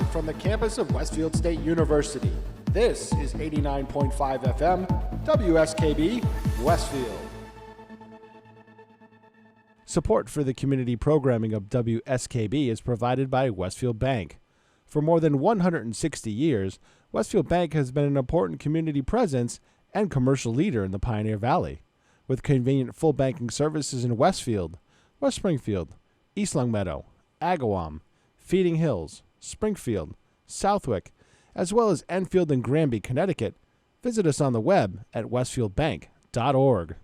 from the campus of Westfield State University. This is 89.5 FM, WSKB, Westfield. Support for the community programming of WSKB is provided by Westfield Bank. For more than 160 years, Westfield Bank has been an important community presence and commercial leader in the Pioneer Valley. With convenient full banking services in Westfield, West Springfield, East Longmeadow, Agawam, Feeding Hills, Springfield, Southwick, as well as Enfield and Granby, Connecticut, visit us on the web at westfieldbank.org.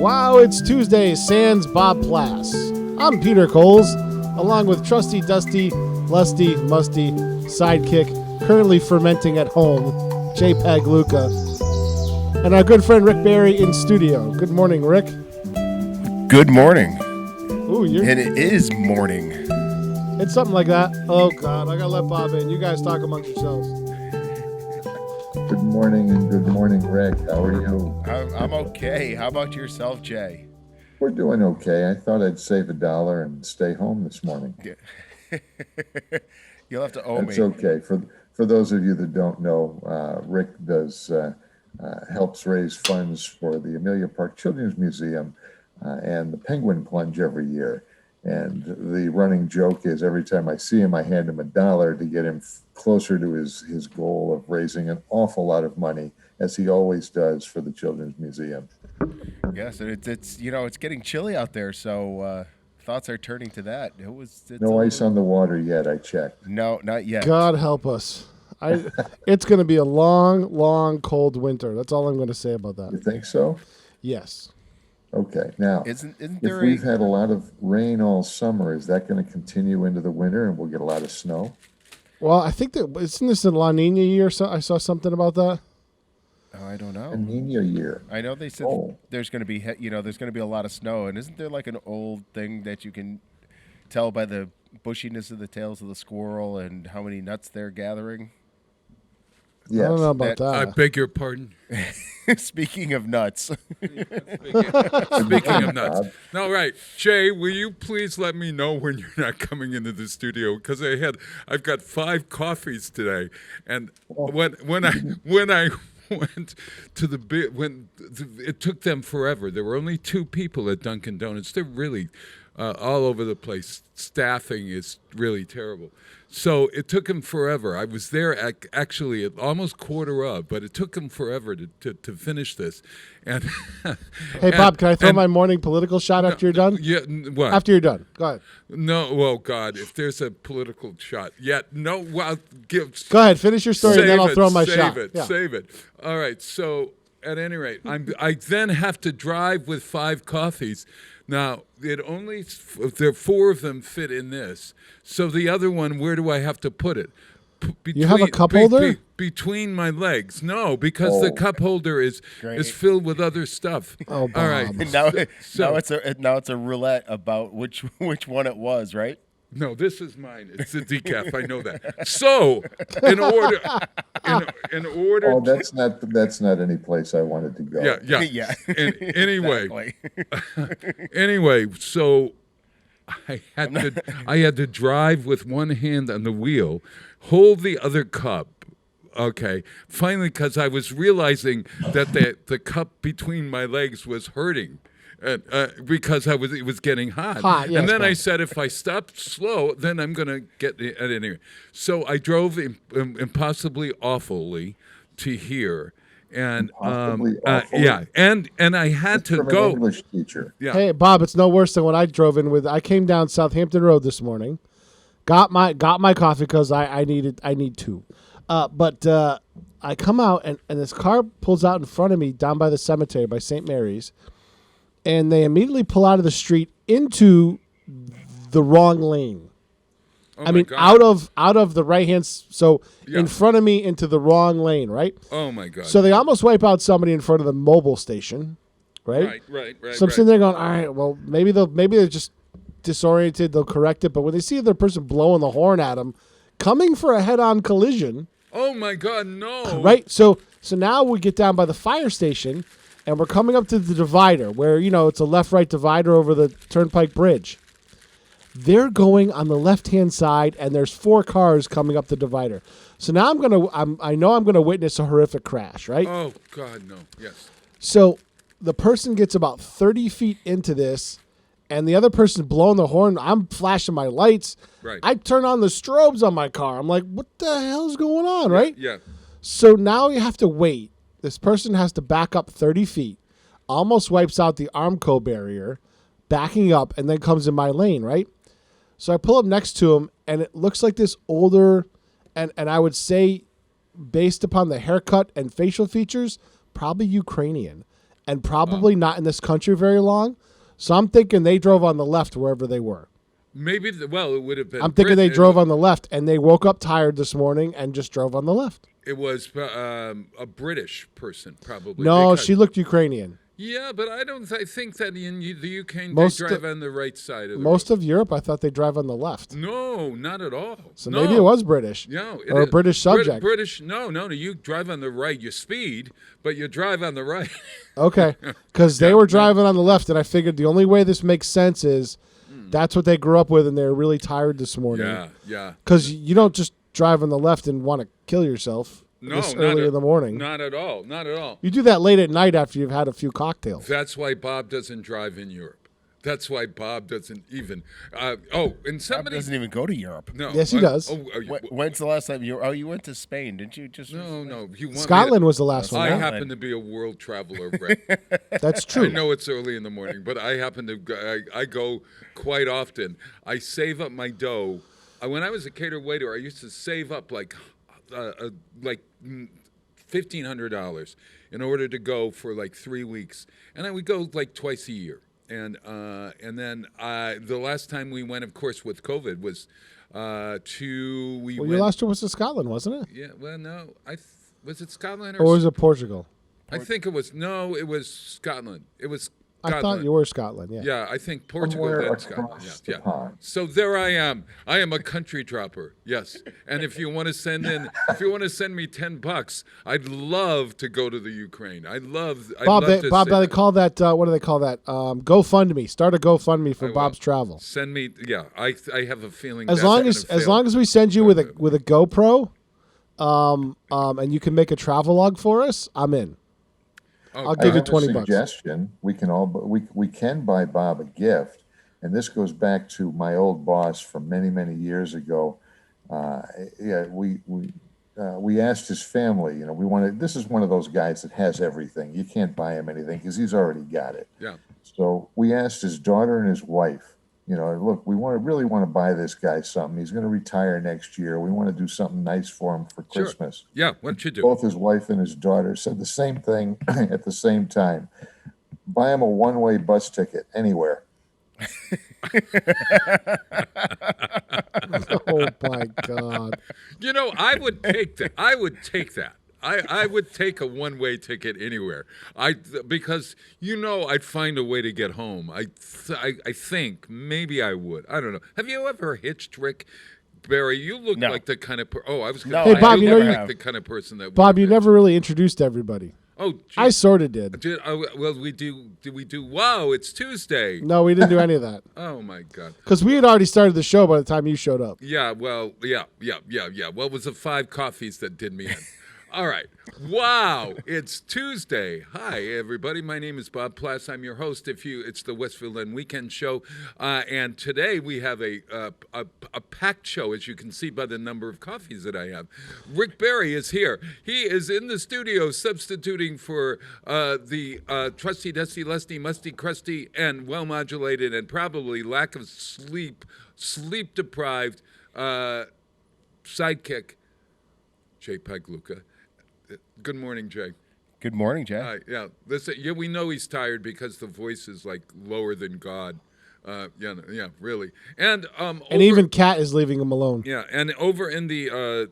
Wow, it's Tuesday, sans Bob Plass. I'm Peter Coles, along with trusty, dusty, lusty, musty sidekick, currently fermenting at home, JPEG Luca, and our good friend Rick Barry in studio. Good morning, Rick. Good morning. Ooh, And it is morning. It's something like that. Oh, God, I gotta let Bob in. You guys talk amongst yourselves. Good morning and good morning, Rick. How are you? I'm okay. How about yourself, Jay? We're doing okay. I thought I'd save $1 and stay home this morning. You'll have to owe me. It's okay. For those of you that don't know, Rick does helps raise funds for the Amelia Park Children's Museum and the Penguin Plunge every year. And the running joke is every time I see him, I hand him $1 to get him closer to his goal of raising an awful lot of money, as he always does for the Children's Museum. Yes, and it's getting chilly out there, so thoughts are turning to that. It's no ice on the water yet, I checked. No, not yet. God help us. It's going to be a long, long, cold winter. That's all I'm going to say about that. You think so? Yes. Okay. Now, Isn't if there we've had a lot of rain all summer, is that going to continue into the winter and we'll get a lot of snow? Well, I think that isn't this a La Nina year? So I saw something about that. Oh, I don't know. A Nina year. I know they said there's going to be there's going to be a lot of snow, and isn't there like an old thing that you can tell by the bushiness of the tails of the squirrel and how many nuts they're gathering? Yes. I don't know about that. I beg your pardon. Speaking of nuts. Speaking of nuts. No, right. Jay, will you please let me know when you're not coming into the studio? Because I've got 5 coffees today, and when I went to it took them forever. There were only 2 people at Dunkin' Donuts. They're really all over the place. Staffing is really terrible. So it took him forever. I was there actually at almost quarter of, but it took him forever to finish this. And Hey, Bob, can I throw my morning political shot after you're done? Yeah, what? After you're done. Go ahead. No, well, God, if there's a political shot. No, well, Go ahead, finish your story, and then I'll throw my shot. Save it. All right, so at any rate, I then have to drive with 5 coffees. Now, there are 4 of them fit in this. So the other one, where do I have to put it? You have a cup holder? Between my legs. No, because the cup holder is filled with other stuff. Oh, Bob. All right. Now it's a roulette about which one it was, right? No, this is mine. It's a decaf. I know that. So, in order. Oh, that's not any place I wanted to go. Yeah. And anyway, anyway, so I had to drive with one hand on the wheel, hold the other cup. Okay. Finally, because I was realizing that the cup between my legs was hurting. and because it was getting hot. Hot, yes, and then I Bob. said, if I stop slow, then I'm going to get it anyway. So I drove impossibly awfully to here. And Impossibly awfully? yeah, and I had to From an go. English teacher. Yeah. Hey, Bob, it's no worse than when I drove in with. I came down Southampton Road this morning, got my coffee because I need two, but I come out and this car pulls out in front of me down by the cemetery by St. Mary's, and they immediately pull out of the street into the wrong lane. Oh I my mean, God. out of the right hand, so Yeah. in front of me into the wrong lane, right? Oh my God. So they almost wipe out somebody in front of the mobile station, right? Right. So I'm sitting there going, all right, well, maybe they're just disoriented. They'll correct it. But when they see the person blowing the horn at them, coming for a head-on collision, Oh my God, no. right? So now we get down by the fire station, and we're coming up to the divider where it's a left-right divider over the Turnpike Bridge. They're going on the left-hand side, and there's 4 cars coming up the divider. So now I know I'm gonna witness a horrific crash, right? Oh God, no. Yes. So the person gets about 30 feet into this, and the other person's blowing the horn. I'm flashing my lights. Right. I turn on the strobes on my car. I'm like, what the hell's going on, right? Yeah. So now you have to wait. This person has to back up 30 feet, almost wipes out the Armco barrier, backing up, and then comes in my lane, right? So I pull up next to him, and it looks like this older, and I would say, based upon the haircut and facial features, probably Ukrainian, and probably not in this country very long. So I'm thinking they drove on the left wherever they were. Maybe. It would have been. I'm thinking they Brit- drove on the left, and they woke up tired this morning and just drove on the left. It was a British person, probably. No, because- she looked Ukrainian. Yeah, but I think that in the UK Most they drive on the right side of the Most road. of Europe, I thought they drive on the left. No, not at all. So no. maybe it was British. No, or a British subject. British. No. You drive on the right. You speed, but you drive on the right. Okay, because they were driving on the left, and I figured the only way this makes sense is that's what they grew up with, and they're really tired this morning. Yeah. Because you don't just drive on the left and want to kill yourself this early in the morning. Not at all. Not at all. You do that late at night after you've had a few cocktails. That's why Bob doesn't drive in Europe. That's why Bob doesn't even. And Bob somebody doesn't even go to Europe. No. Yes, he does. When's the last time you? Oh, you went to Spain, didn't you? Just No. You want Scotland was the last one. I right? happen to be a world traveler, Rick. That's I true. know it's early in the morning, but I happen to. I go quite often. I save up my dough. When I was a cater waiter, I used to save up like $1,500 in order to go for like 3 weeks, and I would go like twice a year. And then the last time we went, of course, with COVID was Your last trip was to Scotland, wasn't it? Yeah, well, no, was it Scotland Or was it Portugal? I think it was it was Scotland. It was I Scotland. thought you were Scotland, yeah. Yeah, I think Portugal Somewhere then across Scotland. the Yeah. pond. So there I am. I am a country dropper. Yes. And if you want to send me $10, I'd love to go to the Ukraine. I'd love Bob, to they send call that, what do they call that? GoFundMe. Start a GoFundMe for I will. Bob's travel. Send me. Yeah, I have a feeling As that's long gonna as fail. we send you with a GoPro, and you can make a travel log for us, I'm in. Oh, I'll I give you have a 20 bucks. suggestion. We can buy Bob a gift, and this goes back to my old boss from many years ago. We asked his family. We wanted. This is one of those guys that has everything. You can't buy him anything because he's already got it. Yeah. So we asked his daughter and his wife. Look, we really want to buy this guy something. He's going to retire next year. We want to do something nice for him for Sure. Christmas. Yeah. What'd you do? Both his wife and his daughter said the same thing at the same time. Buy him a one-way bus ticket anywhere. Oh, my God. I would take that. I would take that. I would take a one-way ticket anywhere. Because I'd find a way to get home. I think maybe I would. I don't know. Have you ever hitched, Rick? Barry, you look No. like the kind of I was No, gonna Hey, Bob, you you know look you- like the kind of person that Bob, would you hitch. never really introduced everybody. Oh, geez. I sort of did. Well, we do. Did we do? Wow, it's Tuesday. No, we didn't do any of that. Oh my God. Because we had already started the show by the time you showed up. Yeah. Well. Yeah. Well, it was the 5 coffees that did me in. All right. Wow. It's Tuesday. Hi, everybody. My name is Bob Plass. I'm your host. It's the Westfield End Weekend Show, and today we have a packed show, as you can see by the number of coffees that I have. Rick Berry is here. He is in the studio substituting for the trusty, dusty, lusty, musty, crusty, and well-modulated, and probably lack of sleep-deprived sidekick, Jay Pagluka. Good morning, Jay. Good morning, Jay. Yeah, we know he's tired because the voice is like lower than God. Yeah, really. And even Kat is leaving him alone. Yeah, and over in the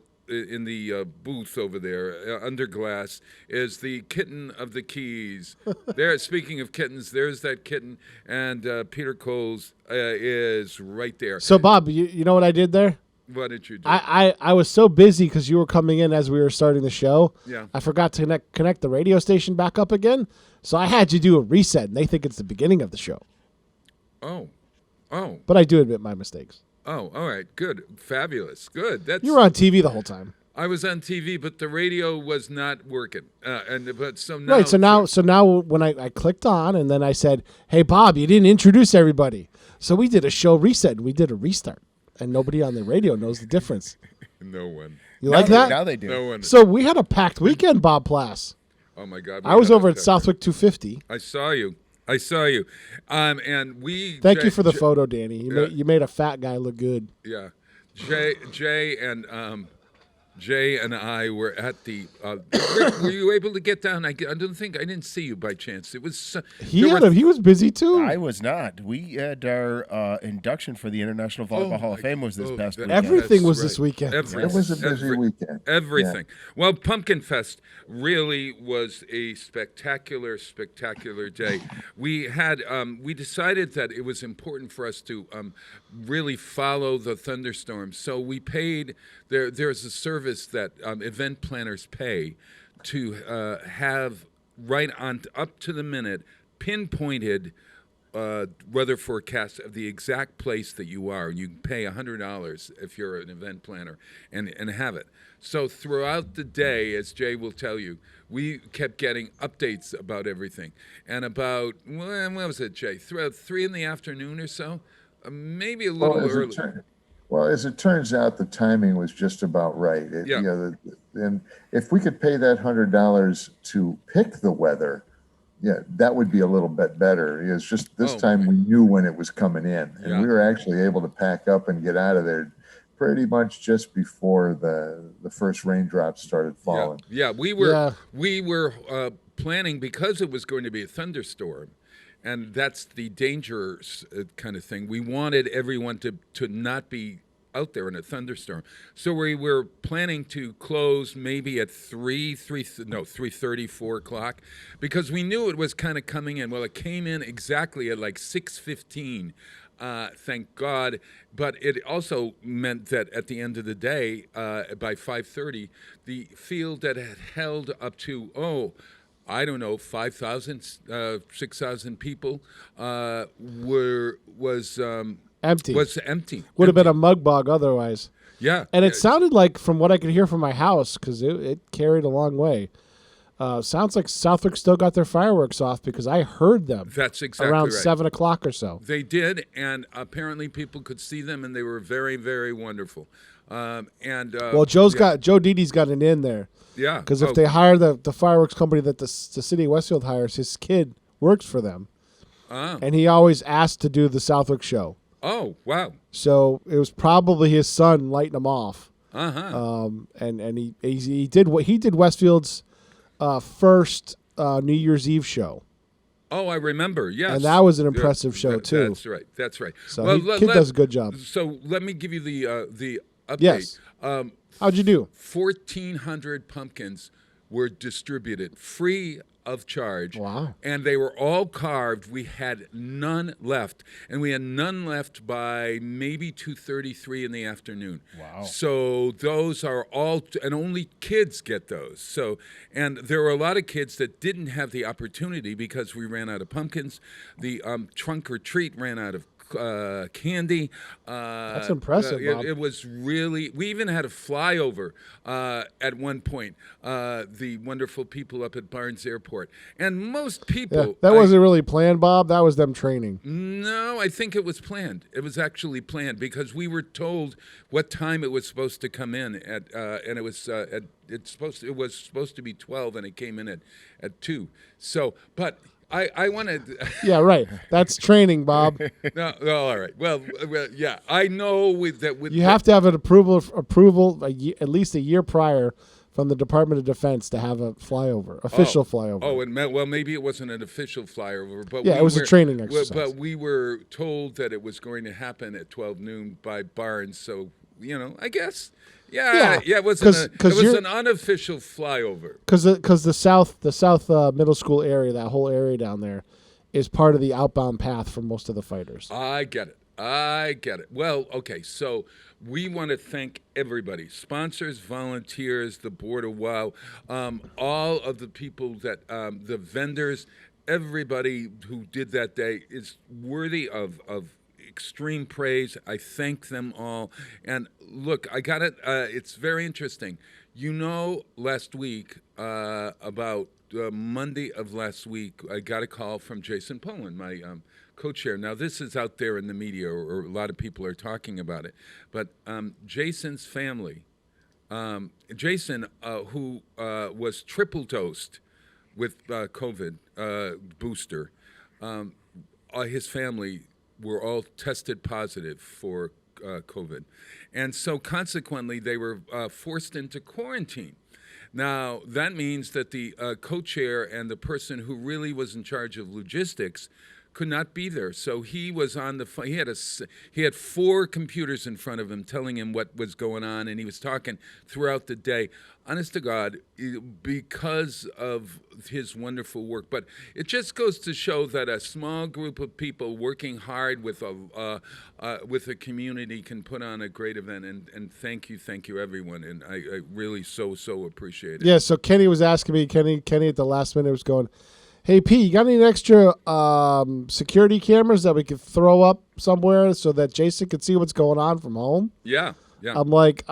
booth over there, under glass, is the kitten of the keys. There, speaking of kittens, there's that kitten, and Peter Coles is right there. So, Bob, you know what I did there? What did you do? I was so busy because you were coming in as we were starting the show. Yeah. I forgot to connect the radio station back up again. So I had you do a reset, and they think it's the beginning of the show. Oh. But I do admit my mistakes. Oh, all right. Good. Fabulous. Good. You were on TV the whole time. I was on TV, but the radio was not working. So now. Right. So now when I clicked on and then I said, "Hey, Bob, you didn't introduce everybody." So we did a show reset and we did a restart, and nobody on the radio knows the difference. No one. You like that? Now they do. No one. So we had a packed weekend, Bob Plass. Oh my God. I was over at Southwick 250. I saw you. And we. Thank you for the photo, Danny. You made a fat guy look good. Yeah, Jay and I were at the. Rick, were you able to get down? I didn't see you by chance. It was. He was busy too. I was not. We had our induction for the International Volleyball Hall of Fame was this past weekend. Everything was this weekend. It was a busy weekend. Everything. Yeah. Well, Pumpkin Fest really was a spectacular day. We decided that it was important for us to really follow the thunderstorms. So we paid. There's a service that event planners pay to have right on up to the minute pinpointed weather forecast of the exact place that you are. You can pay $100 if you're an event planner and have it. So throughout the day, as Jay will tell you, we kept getting updates about everything. And about, when was it, Jay? Throughout 3 in the afternoon or so? Maybe a little early. Well, as it turns out, the timing was just about right. And if we could pay that $100 to pick the weather, that would be a little bit better. It's just this time we knew when it was coming in, and we were actually able to pack up and get out of there pretty much just before the first raindrops started falling. Yeah, we were planning, because it was going to be a thunderstorm. And that's the dangerous kind of thing. We wanted everyone to not be out there in a thunderstorm. So we were planning to close maybe at 3:30, 4 o'clock, because we knew it was kind of coming in. Well, it came in exactly at like 6:15, thank God. But it also meant that at the end of the day, by 5:30, the field that had held up to, I don't know, 5,000, 6,000 people was empty. Would have been a mug bog otherwise. Yeah. And it sounded like, from what I could hear from my house, because it carried a long way, sounds like Southwick still got their fireworks off, because I heard them. That's exactly around right. 7 o'clock or so. They did, and apparently people could see them, and they were very, very wonderful. Joe Didi's got an in there. Yeah. Because if they hire the fireworks company that the city of Westfield hires, his kid works for them. And he always asked to do the Southwick show. Oh, wow. So it was probably his son lighting them off. Uh-huh. And he did Westfield's first New Year's Eve show. Oh, I remember. Yes. And that was an impressive show too. That's right. So kid does a good job. So let me give you the update. Yes. How'd you do? 1,400 pumpkins were distributed free of charge. Wow. And they were all carved. We had none left. And we had none left by maybe 2:33 in the afternoon. Wow. So those are all, and only kids get those. So, and there were a lot of kids that didn't have the opportunity because we ran out of pumpkins. The trunk or treat ran out of candy. That's impressive, Bob. It was really. We even had a flyover at one point. The wonderful people up at Barnes Airport, and most people. Yeah, that wasn't really planned, Bob. That was them training. No, I think it was planned. It was actually planned because we were told what time it was supposed to come in at, and it was it was supposed to be 12, and it came in at 2. So, but. I wanted. Yeah, right. That's training, Bob. No, all right. Well, yeah, I know with you have to have an approval at least a year prior from the Department of Defense to have a flyover, official flyover. Oh, well, maybe it wasn't an official flyover, but yeah, it was a training exercise. But we were told that it was going to happen at 12 noon by Barnes, so I guess. Yeah, it was an unofficial flyover. Because the south middle school area, that whole area down there, is part of the outbound path for most of the fighters. I get it. Well, okay, so we want to thank everybody, sponsors, volunteers, the Board of WOW, all of the people that, the vendors, everybody who did that day is worthy of extreme praise. I thank them all. And look, I got it. It's very interesting. Last week, about Monday of last week, I got a call from Jason Poland, my co-chair. Now, this is out there in the media, or a lot of people are talking about it. But Jason's family, Jason, who was triple dosed with COVID booster, his family were all tested positive for COVID. And so consequently, they were forced into quarantine. Now, that means that the co-chair and the person who really was in charge of logistics could not be there. So he was on the phone. He had 4 computers in front of him telling him what was going on, and he was talking throughout the day. Honest to God, because of his wonderful work. But it just goes to show that a small group of people working hard with a community can put on a great event. And thank you, everyone. And I really so appreciate it. Yeah. So Kenny was asking me. Kenny at the last minute was going, "Hey P, you got any extra security cameras that we could throw up somewhere so that Jason could see what's going on from home?" Yeah. I'm like,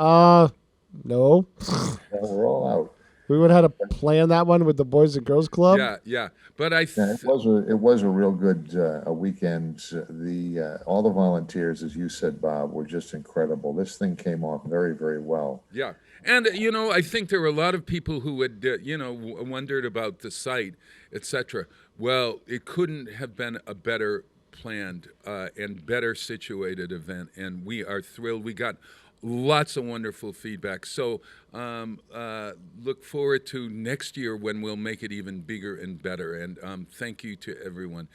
no. Yeah, we're all out. We would have had to plan that one with the Boys and Girls Club. Yeah. But it was a real good weekend. All the volunteers, as you said, Bob, were just incredible. This thing came off very, very well. Yeah. And, I think there were a lot of people who had, wondered about the site, etc. Well, it couldn't have been a better planned and better situated event, and we are thrilled. We got lots of wonderful feedback. So look forward to next year when we'll make it even bigger and better. And thank you to everyone.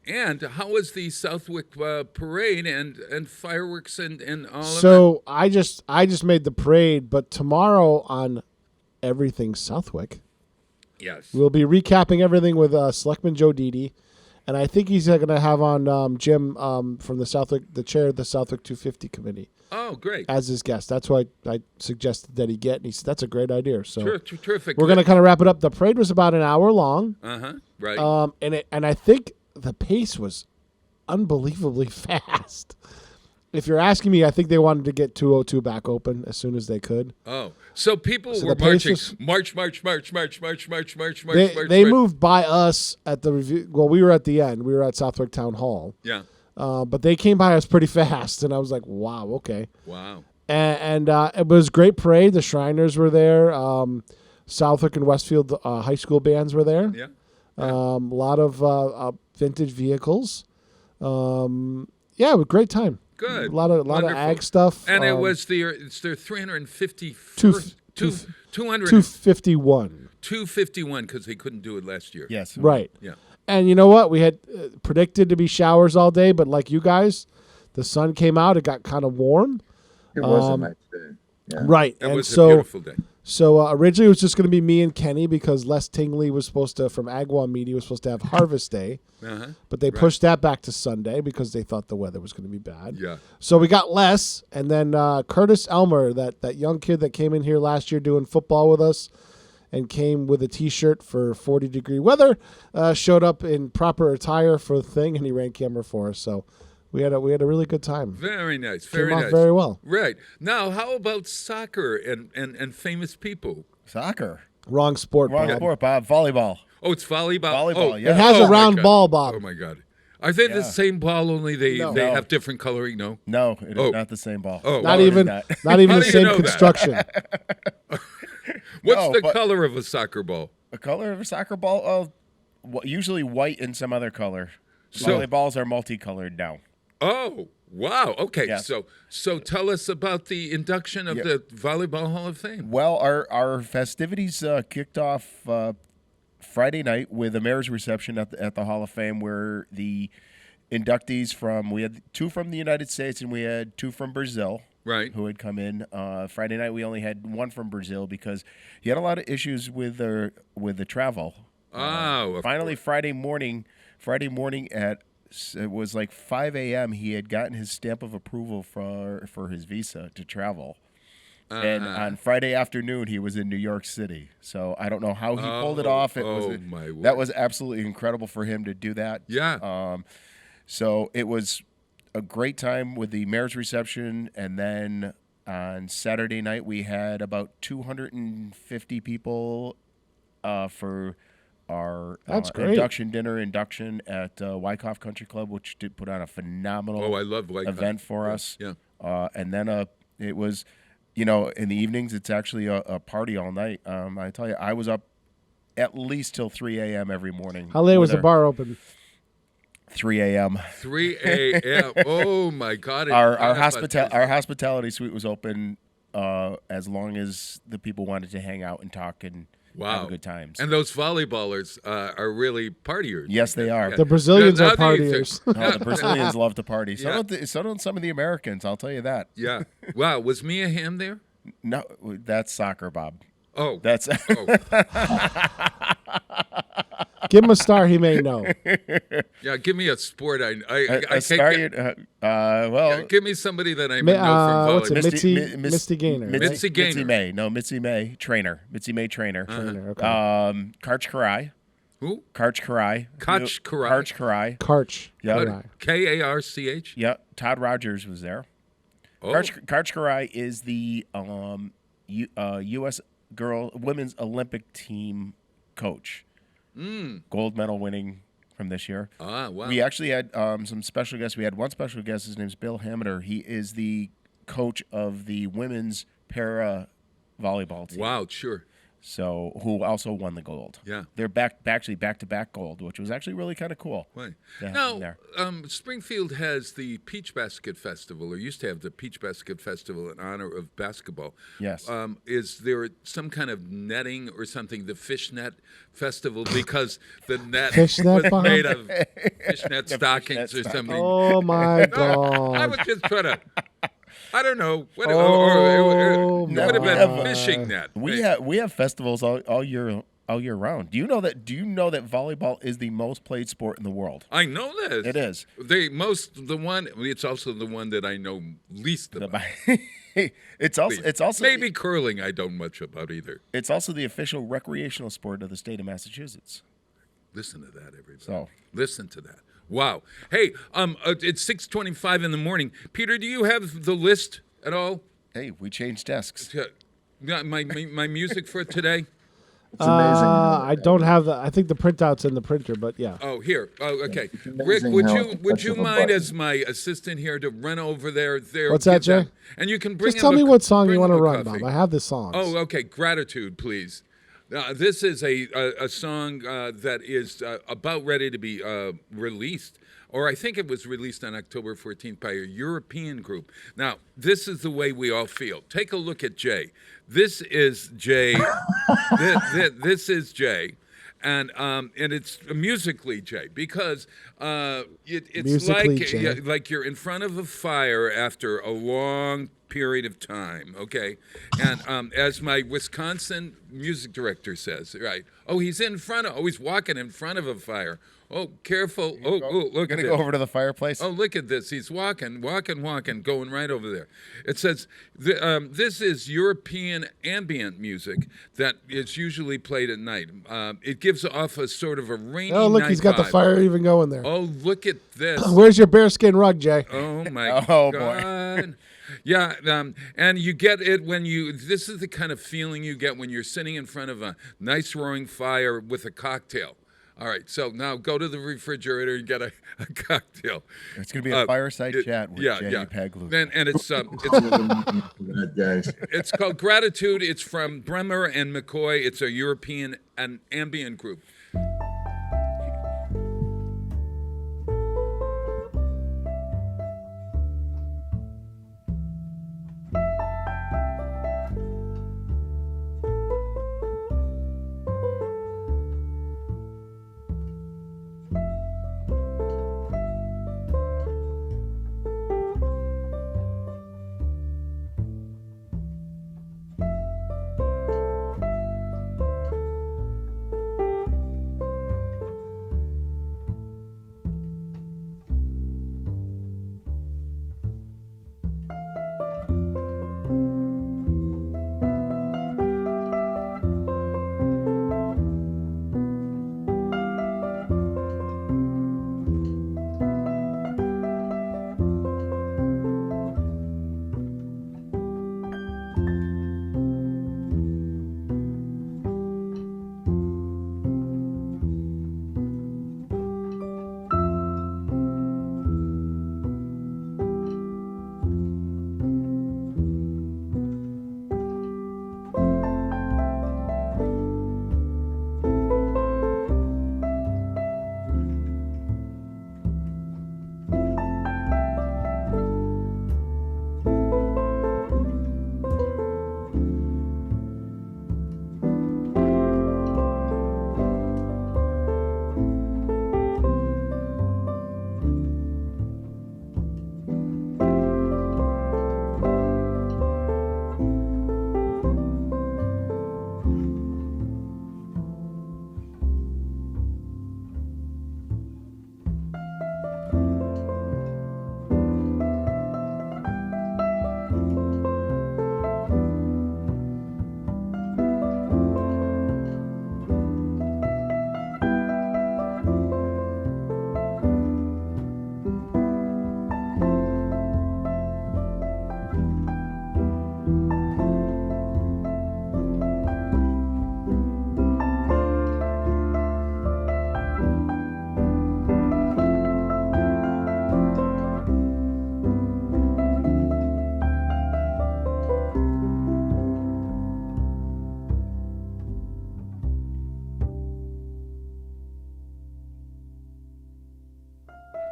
And how was the Southwick parade and fireworks and all of that? So I just made the parade, but tomorrow on Everything Southwick, yes, we'll be recapping everything with Selectman Joe Didi, and I think he's going to have on Jim from the Southwick, the chair of the Southwick 250 committee. Oh, great! As his guest. That's why I suggested that he get, and he said that's a great idea. So terrific. We're going to kind of wrap it up. The parade was about an hour long. Right. And I think the pace was unbelievably fast. If you're asking me, I think they wanted to get 202 back open as soon as they could. Oh, so people were marching. March. They moved by us at the review. Well, we were at the end. We were at Southwick Town Hall. Yeah. But they came by us pretty fast, and I was like, wow, okay. Wow. And it was a great parade. The Shriners were there. Southwick and Westfield high school bands were there. Yeah. A lot of vintage vehicles. It was a great time. Good. A lot of ag stuff. And it's their 350 251. 251 because they couldn't do it last year. Yes. Right. Yeah. And you know what? We had predicted to be showers all day, but like you guys, the sun came out. It got kind of warm. It was a nice day. Yeah. Right. It was a beautiful day. So originally it was just going to be me and Kenny because Les Tingley was supposed to, from Agwa Media, was supposed to have Harvest Day. But they pushed that back to Sunday because they thought the weather was going to be bad. Yeah. So we got Les, and then Curtis Elmer, that young kid that came in here last year doing football with us, and came with a T-shirt for 40-degree weather. Showed up in proper attire for the thing, and he ran camera for us. So we had a really good time. Very nice. Came Very off nice. very well. Right. Now, how about soccer and famous people? Soccer. Wrong sport, Wrong Bob. sport, Bob. Volleyball. Oh, it's volleyball. Volleyball, Oh, yeah. It has oh a my round God. ball, Bob. Oh my God. Are they the Yeah. same ball? Only they No. they No. have different coloring. No. No, it is Oh. not the same ball. Oh, Not oh, even not. not even How the do you same know that? construction. What's No, the but- color of a soccer ball? A color of a soccer ball? Oh, usually white and some other color. So- Volleyballs are multicolored now. Oh, wow. Okay. Yes. So tell us about the induction of Yeah. the Volleyball Hall of Fame. Well, our festivities kicked off Friday night with a mayor's reception at the Hall of Fame, where the inductees we had 2 from the United States and we had 2 from Brazil. Right. Who had come in. Friday night we only had 1 from Brazil because he had a lot of issues with the travel. Oh, of Finally, course. Friday morning at it was like 5 a.m. he had gotten his stamp of approval for his visa to travel. And on Friday afternoon, he was in New York City. So I don't know how he pulled it off. My word. That was absolutely incredible for him to do that. Yeah. So it was a great time with the mayor's reception, and then on Saturday night we had about 250 people for our That's great. induction at Wyckoff Country Club, which did put on a phenomenal Oh, I love Wyckoff. event for us. Yeah. And then it was, in the evenings it's actually a party all night. I tell you, I was up at least till 3 a.m. every morning. How late was with the bar open? 3 a.m. 3 a.m. Oh my God! Our hospitality suite was open as long as the people wanted to hang out and talk and have a good times. And those volleyballers are really partiers. Yes, they are. The Brazilians Now are do you think- partiers. The Brazilians love to party. Yeah. So don't some of the Americans. I'll tell you that. Yeah. Wow. Was Mia Hamm there? No, that's soccer, Bob. Oh. That's Oh. Give him a star he may know. Yeah. Give me a sport. I a can't star. get, Well, give me somebody that I may know from what's it, volleyball. Misty Gaynor, right? Mitzi Gaynor. Mitzi May. No, Mitzi May. Trainer. Mitzi May trainer. Trainer, okay. Karch Karai. Who? Karch Karai. Karch Karai. Karch Karai. Karch. Yeah. Karai. Karch. Yeah. Todd Rogers was there. Oh. Karch Karai is the U.S. women's Olympic team coach. Gold medal winning from this year. Ah, wow. We actually had some special guests. We had one special guest. His name's Bill Hamiter. He is the coach of the women's para volleyball team. Wow. Sure. So who also won the gold. Yeah. They're actually back-to-back gold, which was actually really kind of cool. Right. to have Now, them there. Springfield has the Peach Basket Festival, or used to have the Peach Basket Festival in honor of basketball. Yes. Is there some kind of netting or something, the fishnet festival, because the net Fishnet was bomb? made of fishnet stockings or stocking. something? Oh my I God. was just trying to, I don't know. What, Oh, it would have been my. a fishing net. We have festivals all year round. Do you know that volleyball is the most played sport in the world? I know this. It is. It's also the one that I know least about. It's also Maybe curling I don't much about either. it's also the official recreational sport of the state of Massachusetts. Listen to that, everybody. So- Listen to that. Wow. Hey, it's 6:25 in the morning. Peter, do you have the list at all? Hey, we changed desks. Yeah, my music for today. It's amazing. I don't have the. I think the printout's in the printer, but yeah. Oh, here. Oh, okay. It's Rick, amazing would how you at the would touch you of a mind button. as my assistant here to run over there? What's that, give them- Jay? And you can bring Just tell him me a- what song bring you want to him a run, coffee. Bob. I have the songs. Oh, okay. Gratitude, please. This is a song that is about ready to be released, or I think it was released on October 14th by a European group. Now, this is the way we all feel. Take a look at Jay. This is Jay. This is Jay. And it's musically Jay, because it's Musically like Jay. like you're in front of a fire after a long period of time, okay? And as my Wisconsin music director says, right? Oh, he's walking in front of a fire. Oh, careful. Oh, look at Gonna this. go over to the fireplace. Oh, look at this. He's walking, going right over there. It says, this is European ambient music that is usually played at night. It gives off a sort of a rainy Oh, look, night he's got the vibe. fire even going there. Oh, look at this. Where's your bearskin rug, Jay? Oh, my Oh, God. Yeah, and you get it when this is the kind of feeling you get when you're sitting in front of a nice roaring fire with a cocktail. All right, so now go to the refrigerator and get a cocktail. It's going to be a fireside chat with Jay Paglu. And it's called Gratitude. It's from Bremer and McCoy. It's a European and ambient group.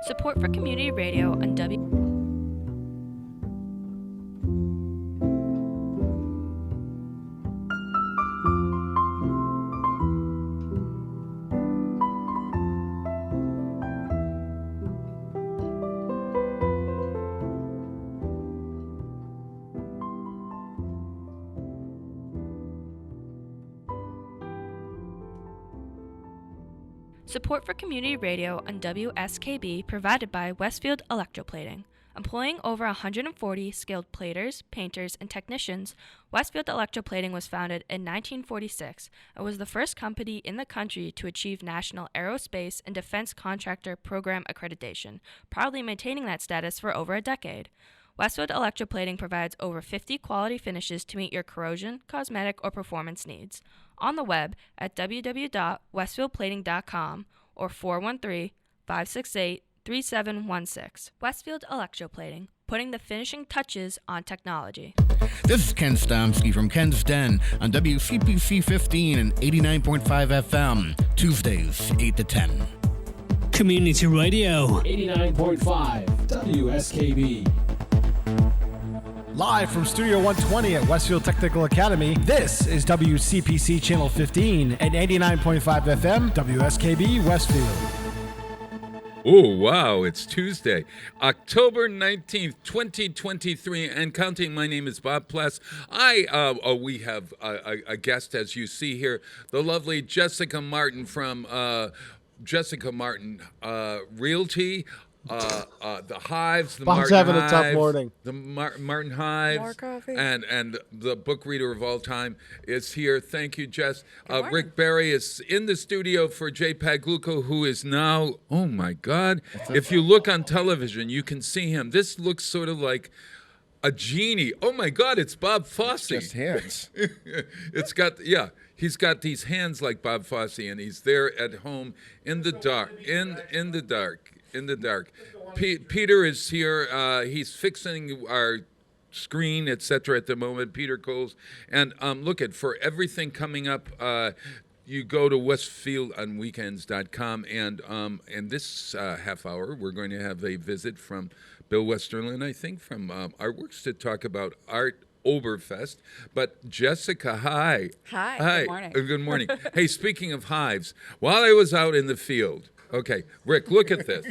Support for community radio on Support for community radio on WSKB provided by Westfield Electroplating. Employing over 140 skilled platers, painters, and technicians, Westfield Electroplating was founded in 1946 and was the first company in the country to achieve National Aerospace and Defense Contractor Program accreditation, proudly maintaining that status for over a decade. Westfield Electroplating provides over 50 quality finishes to meet your corrosion, cosmetic, or performance needs. On the web at www.westfieldplating.com or 413-568-3716. Westfield Electroplating, putting the finishing touches on technology. This is Ken Stomsky from Ken's Den on WCPC 15 and 89.5 FM, Tuesdays, 8 to 10. Community Radio. 89.5 WSKB. Live from Studio 120 at Westfield Technical Academy, this is WCPC Channel 15 and 89.5 FM, WSKB Westfield. Oh, wow, it's Tuesday, October 19th, 2023, and counting. My name is Bob Pless. We have a guest, as you see here, the lovely Jessica Martin from Jessica Martin Realty, the Hives, the Bob's Martin having a Hives, tough morning. the Martin Hives, More coffee. and the book reader of all time is here. Thank you, Jess. morning. Rick Berry is in the studio for Jay Pagluco, who is now, oh my God, if you look on television, you can see him. This looks sort of like a genie. Oh my God, it's Bob Fosse. Just hands. It's got, he's got these hands like Bob Fosse, and he's there at home in the dark, in the dark. Peter is here. He's fixing our screen, etc. at the moment. Peter Coles. And look at for everything coming up. You go to westfieldonweekends.com, and this half hour we're going to have a visit from Bill Westerlin, I think, from Artworks to talk about Art Oberfest. But Jessica, hi. Hi. Good morning. Good morning. Hey, speaking of hives, while I was out in the field, okay, Rick, look at this.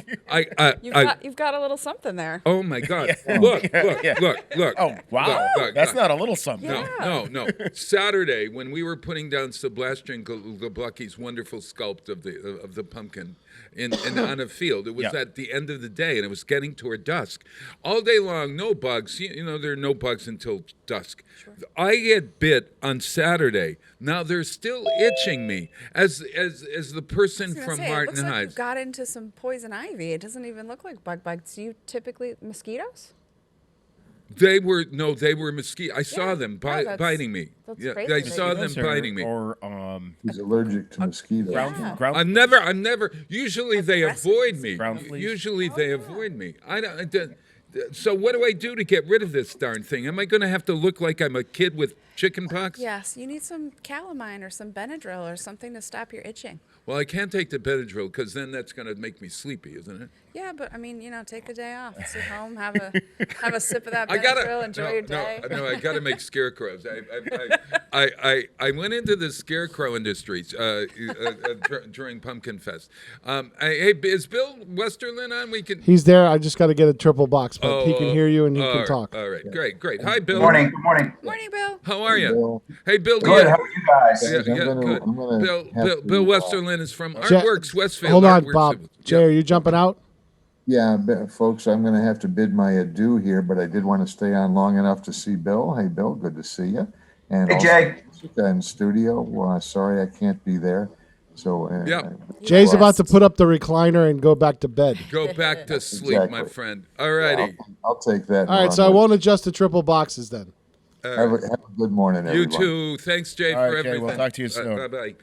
You've got a little something there. Oh my God! Look! Oh, wow. Look. That's not a little something. No. Saturday, when we were putting down Sebastian Glabocki's wonderful sculpt of the pumpkin on a field, it was at the end of the day, and it was getting toward dusk. All day long, no bugs. You know, there are no bugs until dusk. Sure. I get bit on Saturday. Now they're still itching me as the person from Martin it looks like Hives. you got into some poison ivy. It doesn't even look like bug bites. Do you typically mosquitoes? They were mosquitoes. I saw them biting me. That's Yeah, crazy I that saw you- them biting me. Or He's allergic to mosquitoes. I'm never. Usually they avoid me. Ground fleas? Usually they avoid me. So what do I do to get rid of this darn thing? Am I going to have to look like I'm a kid with chicken pox? Yes, you need some calamine or some Benadryl or something to stop your itching. Well, I can't take the Benadryl because then that's going to make me sleepy, isn't it? Yeah, but I mean, take the day off, sit home, have a sip of that Benadryl, enjoy your day. No, I got to make scarecrows. I went into the scarecrow industries during Pumpkin Fest. Hey, is Bill Westerlin on? He's there. I just got to get a triple box, but he can hear you and he can talk. All right, great. Hi, Bill. Good morning. Morning, Bill. How are you? Bill. Hey, Bill. Good. How are you guys? Yeah, good. I'm gonna have Bill to, Westerlin is from Artworks Westfield. Hold on, Artworks. Bob. Jay, are you jumping out? Yeah, folks, I'm going to have to bid my adieu here, but I did want to stay on long enough to see Bill. Hey, Bill, good to see you. And Hey, also Jay. Jessica in studio. Well, sorry I can't be there. So Jay's about to put up the recliner and go back to bed. Go back to sleep, my friend. All righty. I'll take that. All right, so I won't adjust the triple boxes then. Have a good morning, everyone. You too. Thanks, Jay, All right, for Jay, everything. we'll talk to you soon. Bye-bye.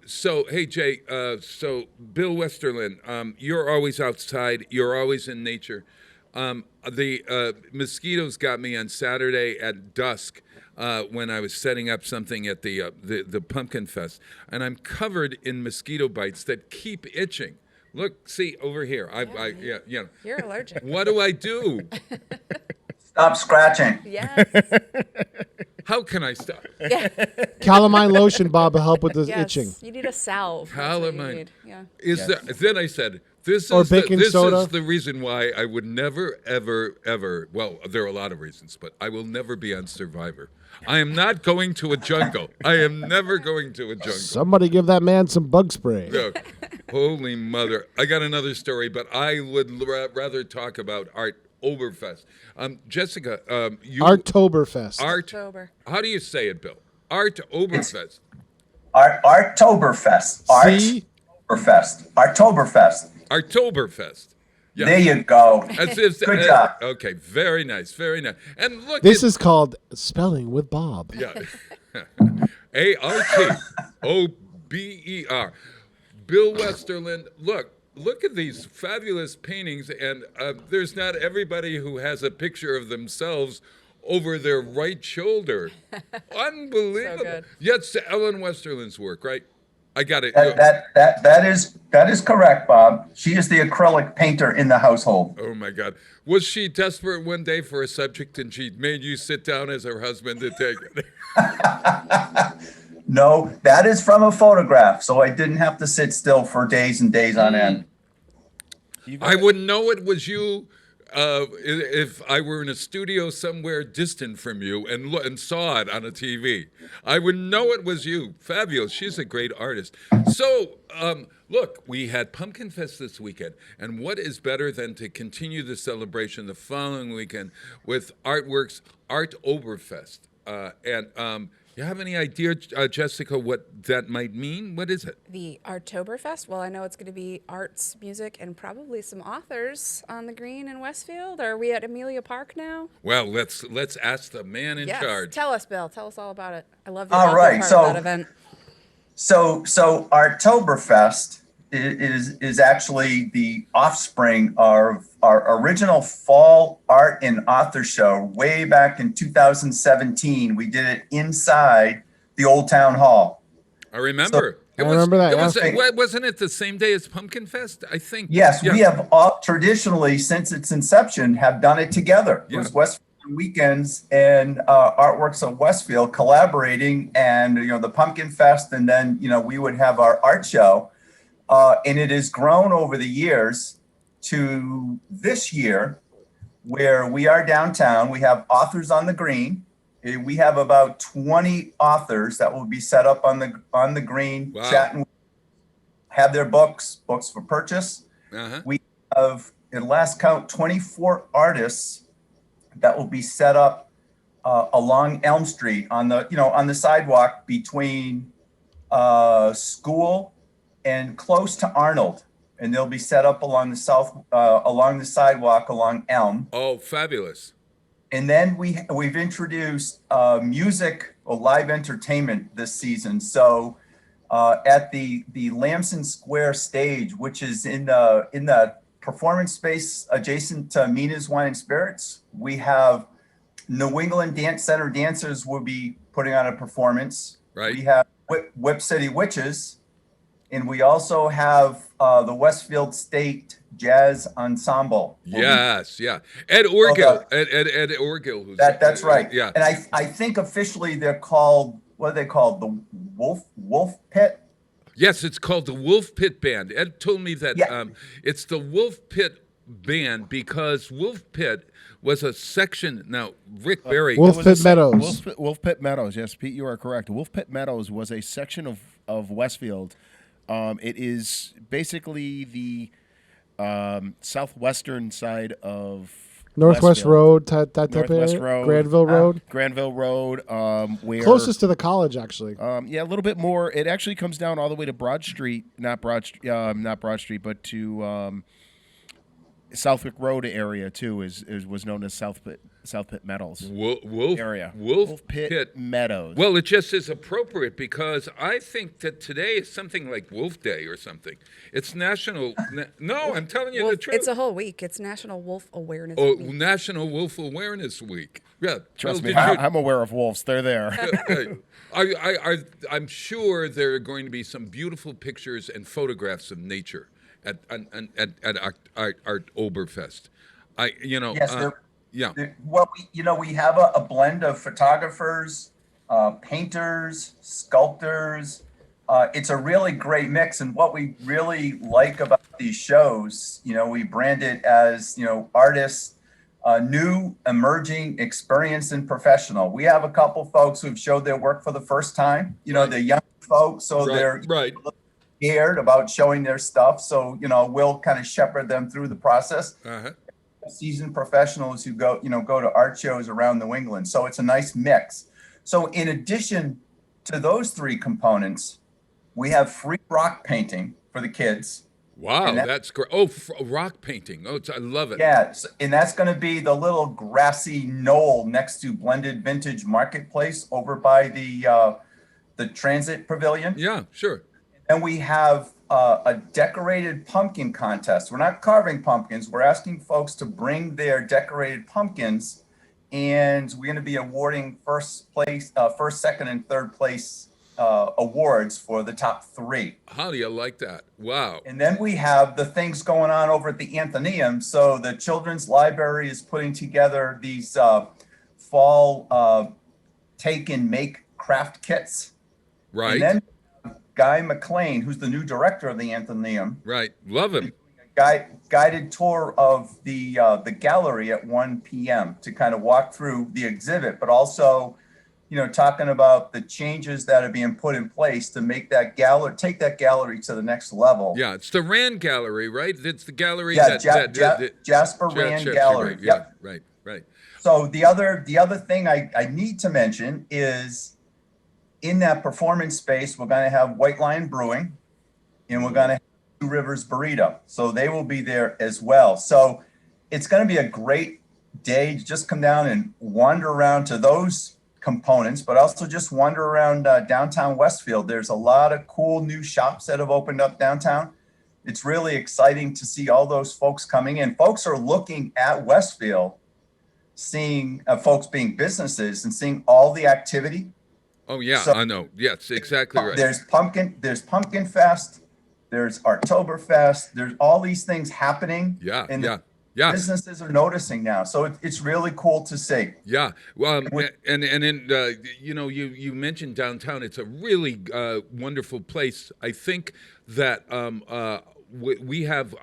So, hey, Jay, so Bill Westerlin, you're always outside. You're always in nature. The mosquitoes got me on Saturday at dusk when I was setting up something at the Pumpkin Fest. And I'm covered in mosquito bites that keep itching. Look, see, over here. You're allergic. What do I do? Stop scratching. Yes. How can I stop? Yeah. Calamine lotion, Bob, will help with the Yes. itching. You need a salve. That's what you Calamine. need. Yeah. Then I said, this Or is baking this soda. is the reason why I would never, ever. Well, there are a lot of reasons, but I will never be on Survivor. I am not going to a jungle. I am never going to a jungle. Somebody give that man some bug spray. No. Holy mother! I got another story, but I would rather talk about Art Oberfest. Jessica, you Arttoberfest. October. How do you say it, Bill? Art Oberfest. Arttoberfest. See? Arttoberfest. Arttoberfest. Arttoberfest. Yes. There you go. Good job. Okay, very nice, very nice. And look, This is called Spelling with Bob. yeah, Arttober. Bill Westerlin. Look at these fabulous paintings, and there's not everybody who has a picture of themselves over their right shoulder. Unbelievable. So good. That's Ellen Westerlin's work, right? I got it. That is correct, Bob. She is the acrylic painter in the household. Oh my God. Was she desperate one day for a subject and she made you sit down as her husband to take it? No, that is from a photograph, so I didn't have to sit still for days and days on end. I wouldn't know it was you. if I were in a studio somewhere distant from you and saw it on a TV. I would know it was you. Fabulous. She's a great artist. So, look, we had Pumpkin Fest this weekend, and what is better than to continue the celebration the following weekend with Artworks Art Oberfest? You have any idea, Jessica, what that might mean? What is it? The Artoberfest. Well, I know it's going to be arts, music, and probably some authors on the green in Westfield. Are we at Amelia Park now? Well, let's ask the man in charge. Tell us, Bill. Tell us all about it. I love the All author right, part of that event. So Artoberfest is actually the offspring of our original fall art and author show way back in 2017. We did it inside the Old Town Hall. I remember. I remember that. Wasn't it the same day as Pumpkin Fest? I think. Yes, we have all traditionally, since its inception, have done it together. It was Westfield Weekends and Artworks of Westfield collaborating, and the Pumpkin Fest, and then we would have our art show, and it has grown over the years to this year, where we are downtown. We have authors on the green. We have about 20 authors that will be set up on the green, chatting, have their books for purchase. We have, at last count, 24 artists that will be set up along Elm Street on the sidewalk between School and close to Arnold, and they'll be set up along the sidewalk along Elm. Oh, fabulous! And then we've introduced music or live entertainment this season. So at the Lamson Square stage, which is in the performance space adjacent to Mina's Wine and Spirits, we have New England Dance Center dancers will be putting on a performance. Right. We have Whip City Witches, and we also have the Westfield State Jazz Ensemble. Yes, Ed Orgill. Ed Orgill. That's right. Yeah. And I think officially they're called, what are they called? The Wolf Pit? Yes, it's called the Wolf Pit Band. Ed told me that it's the Wolf Pit Band because Wolf Pit was a section. Now, Rick Berry. Wolf Pit Meadows. Wolf Pit Meadows. Yes, Pete, you are correct. Wolf Pit Meadows was a section of Westfield. It is basically the southwestern side of Northwest Westfield. Road, that type Northwest area. Road, Granville Road. Granville Road, where Closest to the college, actually. a little bit more. It actually comes down all the way to Broad Street, not Broad Street, but to Southwick Road area too. Was known as South Pit Meadows area. Wolf Pit Meadows. Well, it just is appropriate because I think that today is something like Wolf Day or something. It's National. No, I'm telling you the truth. It's a whole week. It's National Wolf Awareness Week. Week. National Wolf Awareness Week. Yeah, trust me, I'm aware of wolves. They're there. I'm sure there are going to be some beautiful pictures and photographs of nature at Art Oberfest. We have a blend of photographers, painters, sculptors. It's a really great mix, and what we really like about these shows, we brand it as artists, new, emerging, experienced, and professional. We have a couple folks who've showed their work for the first time. They're young folks, so they're scared about showing their stuff. So we'll kind of shepherd them through the process. Seasoned professionals who go to art shows around New England. So it's a nice mix. So in addition to those three components, we have free rock painting for the kids. Wow, that's great. Oh, rock painting. Oh, I love it. Yeah, and that's going to be the little grassy knoll next to Blended Vintage Marketplace over by the Transit Pavilion. Yeah, sure. And we have a decorated pumpkin contest. We're not carving pumpkins. We're asking folks to bring their decorated pumpkins, and we're going to be awarding first, second, and third place awards for the top three. How do you like that? Wow. And then we have the things going on over at the Athenaeum. So the Children's Library is putting together these fall take and make craft kits. Right. And then Guy McLean, who's the new director of the Athenaeum. Right. Love him. guided tour of the gallery at 1 p.m. to kind of walk through the exhibit, but also, talking about the changes that are being put in place to make that gallery, take that gallery to the next level. Yeah, it's the Rand Gallery, right? It's the gallery Jasper Rand Gallery. Right. Yep. Yeah, right. So the other thing I need to mention is in that performance space, we're going to have White Lion Brewing, and we're going to have Two Rivers Burrito. So they will be there as well. So it's going to be a great day to just come down and wander around to those components, but also just wander around downtown Westfield. There's a lot of cool new shops that have opened up downtown. It's really exciting to see all those folks coming in. Folks are looking at Westfield, seeing folks being businesses and seeing all the activity. Oh yeah, So- I know. Yes, exactly right. There's Pumpkin Fest, there's Artoberfest, there's all these things happening. And the businesses are noticing now. So it's really cool to see. Yeah. Well, and you mentioned downtown. It's a really wonderful place. I think that we have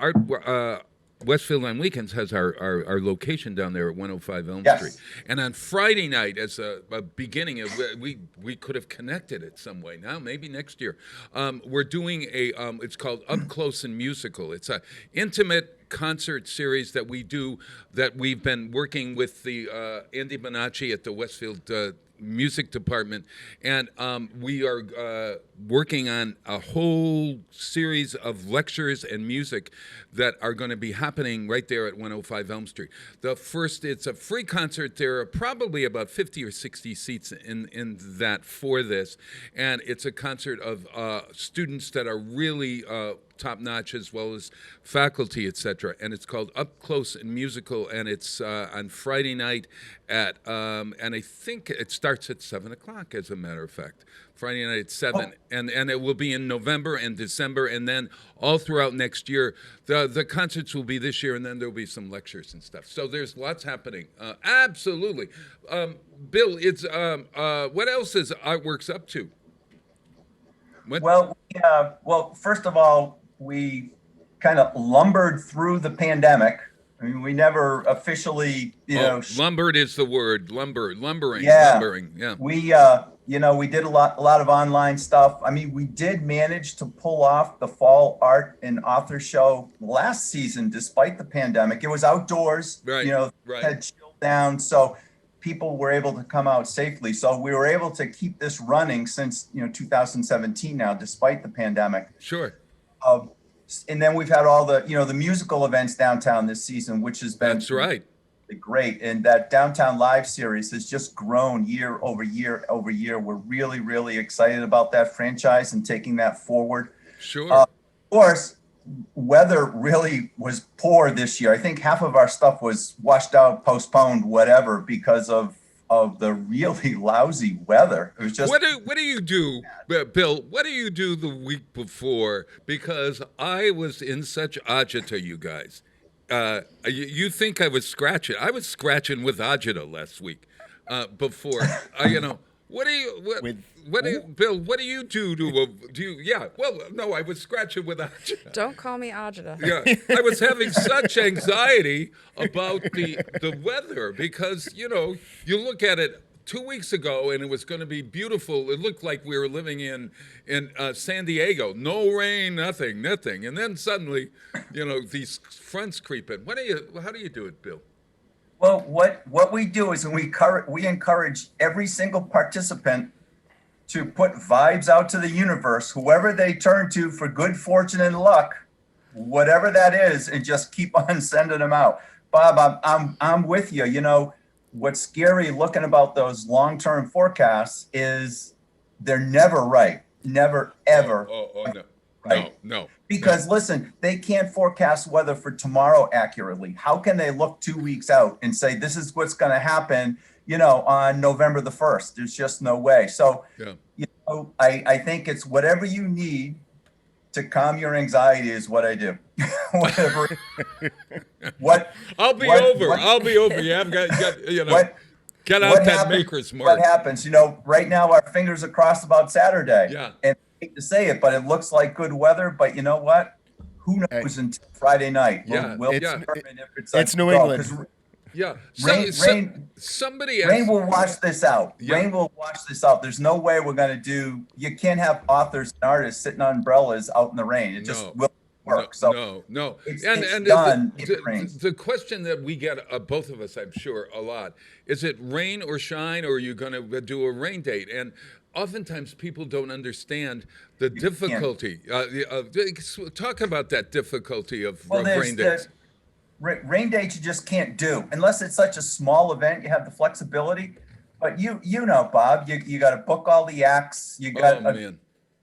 Westfield on Weekends has our location down there at 105 Elm Street. And on Friday night, as a beginning of, we could have connected it some way. Now, maybe next year. We're doing it's called Up Close and Musical. It's a intimate concert series that we do, that we've been working with the Andy Bonacci at the Westfield music department, and we are working on a whole series of lectures and music that are going to be happening right there at 105 Elm Street. It's a free concert. There are probably about 50 or 60 seats in that for this, and it's a concert of students that are really top-notch, as well as faculty, etc. And it's called Up Close and Musical, and it's on Friday night at, and I think it starts at 7 o'clock, as a matter of fact. Friday night at 7, and it will be in November and December, and then all throughout next year. The concerts will be this year, and then there'll be some lectures and stuff. So there's lots happening. Absolutely. Bill, it's what else is Artworks up to? Well, first of all, we kind of lumbered through the pandemic. I mean, we never officially, lumbered is the word. Lumbering. Yeah. We we did a lot of online stuff. I mean, we did manage to pull off the fall art and author show last season, despite the pandemic. It was outdoors, right. Had chilled down, so people were able to come out safely. So we were able to keep this running since 2017 now, despite the pandemic. Sure. And then we've had all the the musical events downtown this season, which has been great. And that Downtown Live series has just grown year over year over year. We're really, really excited about that franchise and taking that forward. Sure. Of course, weather really was poor this year. I think half of our stuff was washed out, postponed, whatever, because of the really lousy weather. It was just. What do you do, Bill? What do you do the week before? Because I was in such agita, you guys. You think I was scratching? I was scratching with agita last week. Before, What do you, Bill? What do you do to do? Yeah, well, no, I was scratching with agita. Don't call me agita. Yeah, I was having such anxiety about the weather because you look at it 2 weeks ago and it was going to be beautiful. It looked like we were living in San Diego. No rain, nothing, and then suddenly, these fronts creep in. How do you do it, Bill? Well, what we do is we encourage every single participant to put vibes out to the universe, whoever they turn to for good fortune and luck, whatever that is, and just keep on sending them out. Bob, I'm with you. What's scary looking about those long-term forecasts is they're never right, never ever. No. Right. No. Because listen, they can't forecast weather for tomorrow accurately. How can they look 2 weeks out and say this is what's going to happen, on November the 1st? There's just no way. So, I think it's whatever you need to calm your anxiety is what I do. Whatever. I'll be over. Yeah, I've got get out that maker's mark. What happens? Right now our fingers are crossed about Saturday. Yeah. And I hate to say it, but it looks like good weather. But you know what? who knows until Friday night? We'll It's determine if it's it's a New go, England. 'cause Yeah. Somebody asked, Rain will wash this out. Yeah. Rain will wash this out. There's no way we're going to do. You can't have authors and artists sitting on umbrellas out in the rain. It just will work. No. It's done. It The question that we get, both of us, I'm sure, a lot, is it rain or shine, or are you going to do a rain date? And oftentimes people don't understand the difficulty. Talk about that difficulty of rain dates. Rain dates you just can't do unless it's such a small event. You have the flexibility, but you know, Bob, you got to book all the acts. You got to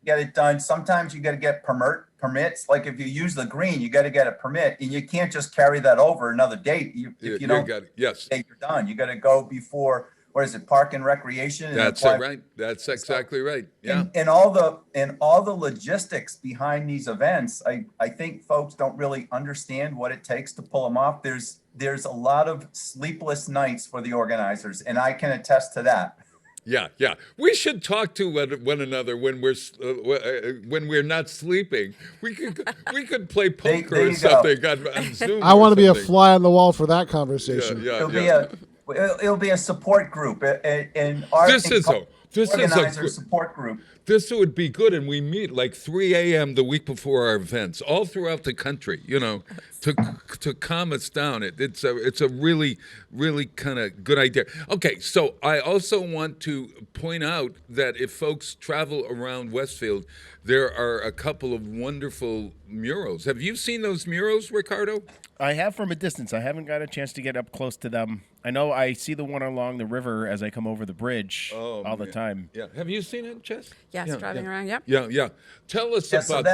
get it done. Sometimes you got to get permits. Like if you use the green, you got to get a permit, and you can't just carry that over another date. If you don't, yes, you're done. You got to go before. What is it? Park and Recreation. And that's right. That's exactly right. Yeah. And all the logistics behind these events, I think folks don't really understand what it takes to pull them off. There's a lot of sleepless nights for the organizers, and I can attest to that. Yeah. We should talk to one another when we're not sleeping. We could play poker or something on Zoom. I want to be a fly on the wall for that conversation. It'll be a support group, an art organizer support group. This would be good, and we meet like 3 a.m. the week before our events, all throughout the country. To calm us down. It's a really, really kind of good idea. Okay, so I also want to point out that if folks travel around Westfield, there are a couple of wonderful murals. Have you seen those murals, Ricardo? I have from a distance. I haven't got a chance to get up close to them. I know I see the one along the river as I come over the bridge all the time. Yeah. Have you seen it, Chess? Yes, driving around. Yep. Yeah. Tell us about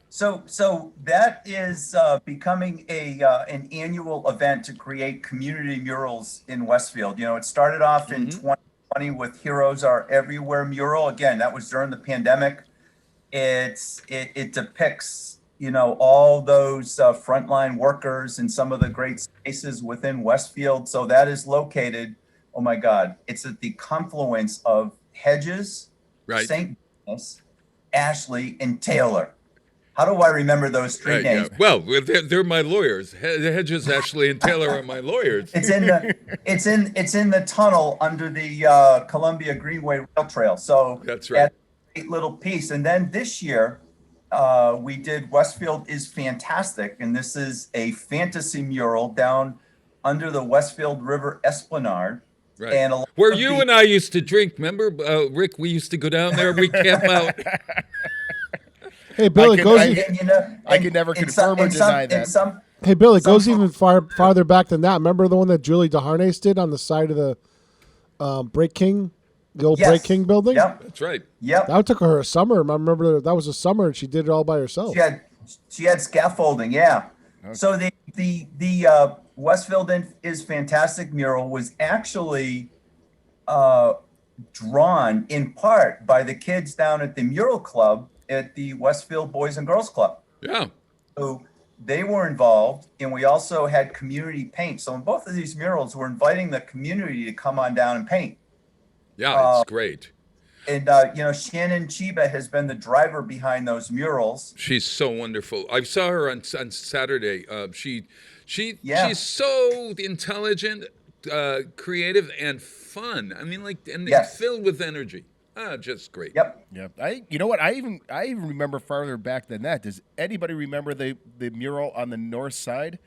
So that is becoming an annual event to create community murals in Westfield. It started off in 2020 with Heroes Are Everywhere mural. Again, that was during the pandemic. It depicts all those frontline workers and some of the great spaces within Westfield. So that is located, oh my God, it's at the confluence of Hedges, St. Denis, Ashley, and Taylor. How do I remember those street names? Yeah. Well, they're my lawyers. Hedges, Ashley, and Taylor are my lawyers. It's in the tunnel under the Columbia Greenway Rail Trail. So that's right. That's a great little piece. And then this year, we did Westfield is Fantastic, and this is a fantasy mural down under the Westfield River Esplanade. Right. And where you and I used to drink, remember, Rick? We used to go down there. We camp out. Hey, Bill, I can never confirm or deny that. Hey, Bill, it goes even farther back than that. Remember the one that Julie DeHarnay did on the side of the Break King? The old Break King building? Yep. That's right. Yep. That took her a summer. I remember that was a summer, and she did it all by herself. She had scaffolding, yeah. Okay. So the Westfield is Fantastic mural was actually drawn in part by the kids down at the Mural Club at the Westfield Boys and Girls Club. Yeah. So they were involved, and we also had community paint. So in both of these murals, we're inviting the community to come on down and paint. Yeah, it's great. And, Shannon Chiba has been the driver behind those murals. She's so wonderful. I saw her on Saturday. She's so intelligent, creative, and fun. I mean, filled with energy. Just great. Yep. You know what? I even remember farther back than that. Does anybody remember the mural on the north side?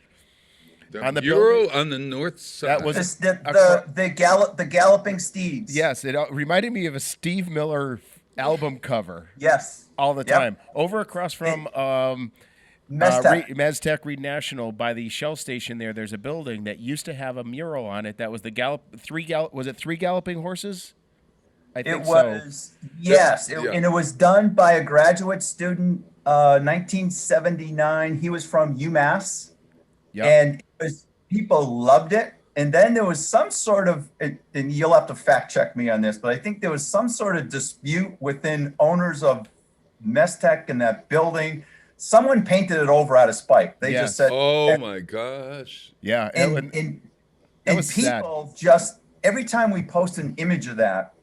On the mural on the north side. That was the galloping steeds. Yes, it reminded me of a Steve Miller album cover. Yes, all the time. Over across from Meztec Reed National by the Shell station there's a building that used to have a mural on it that was three galloping horses? I think it was so. Yes, and it was done by a graduate student, 1979. He was from UMass. Yep. And people loved it. And then there was some sort of, and you'll have to fact check me on this, but I think there was some sort of dispute within owners of Meztec and that building. Someone painted it over out of spite. They just said, "Oh my gosh!" Yeah, and people just every time we post an image of that,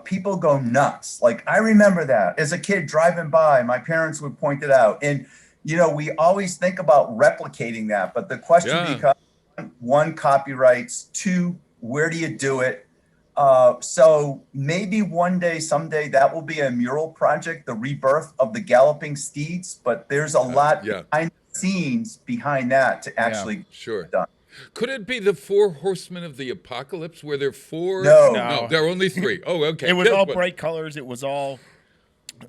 people go nuts. Like I remember that as a kid driving by, my parents would point it out, and we always think about replicating that, but the question becomes, one, copyrights, two, where do you do it? So maybe one day, someday, that will be a mural project, the rebirth of the Galloping Steeds, but there's a lot behind the scenes behind that to actually get done. Could it be the 4 horsemen of the apocalypse, where there are 4? No, there are only 3. Oh, okay. It was all bright colors. It was all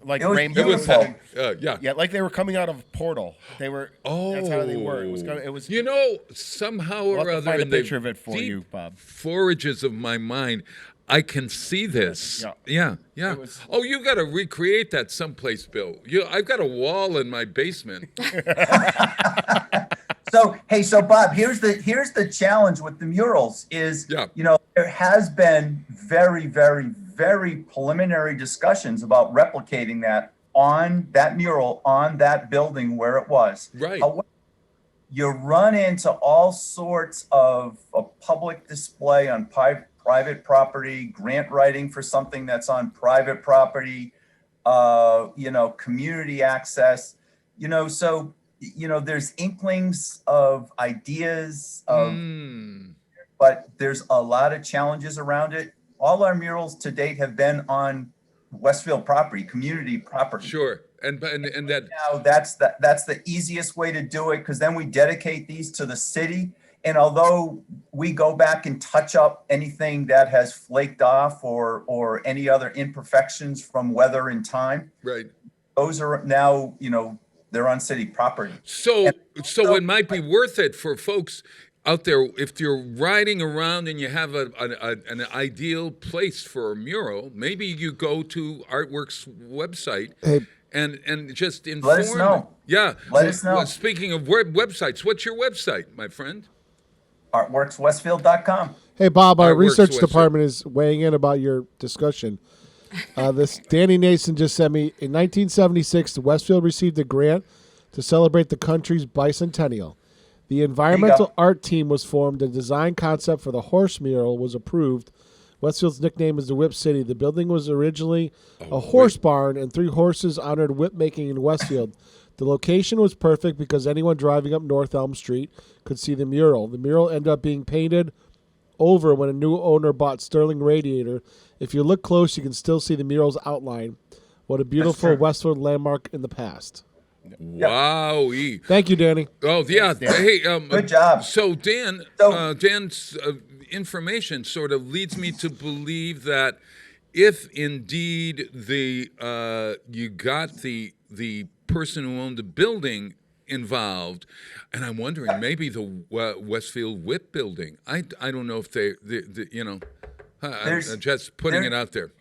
like rainbow. Beautiful. Yeah, like they were coming out of a portal. They were. Oh, that's how they were. It was. Somehow we'll or other, find a in the picture of it for you, Bob. forages of my mind, I can see this. Yeah. Oh, you got to recreate that someplace, Bill. I've got a wall in my basement. So Bob, here's the challenge with the murals is, there has been very, very, very preliminary discussions about replicating that on that mural on that building where it was. Right. However, you run into all sorts of a public display on private property, grant writing for something that's on private property, community access, so there's inklings of ideas but there's a lot of challenges around it. All our murals to date have been on Westfield property, community property. Sure. And that now that's the easiest way to do it, because then we dedicate these to the city. And although we go back and touch up anything that has flaked off or any other imperfections from weather and time, right, those are now, they're on city property. So it might be worth it for folks out there, if you're riding around and you have an ideal place for a mural, maybe you go to Artworks website and just inform. Let us know. Yeah. Let us know. Speaking of websites, what's your website, my friend? Artworkswestfield.com. Hey, Bob, our research Westfield. department is weighing in about your discussion. This Danny Nason just sent me, in 1976, Westfield received a grant to celebrate the country's bicentennial. The environmental art team was formed. The design concept for the horse mural was approved. Westfield's nickname is the Whip City. The building was originally a horse barn, and 3 horses honored whip making in Westfield. The location was perfect because anyone driving up North Elm Street could see the mural. The mural ended up being painted over when a new owner bought Sterling Radiator. If you look close, you can still see the mural's outline. What a beautiful Westfield landmark in the past. Wow. Thank you, Danny. Oh, yeah. Hey, good job. So Dan's information sort of leads me to believe that if indeed you got the person who owned the building involved, and I'm wondering maybe the Westfield Whip building. I don't know if I'm just putting it out there.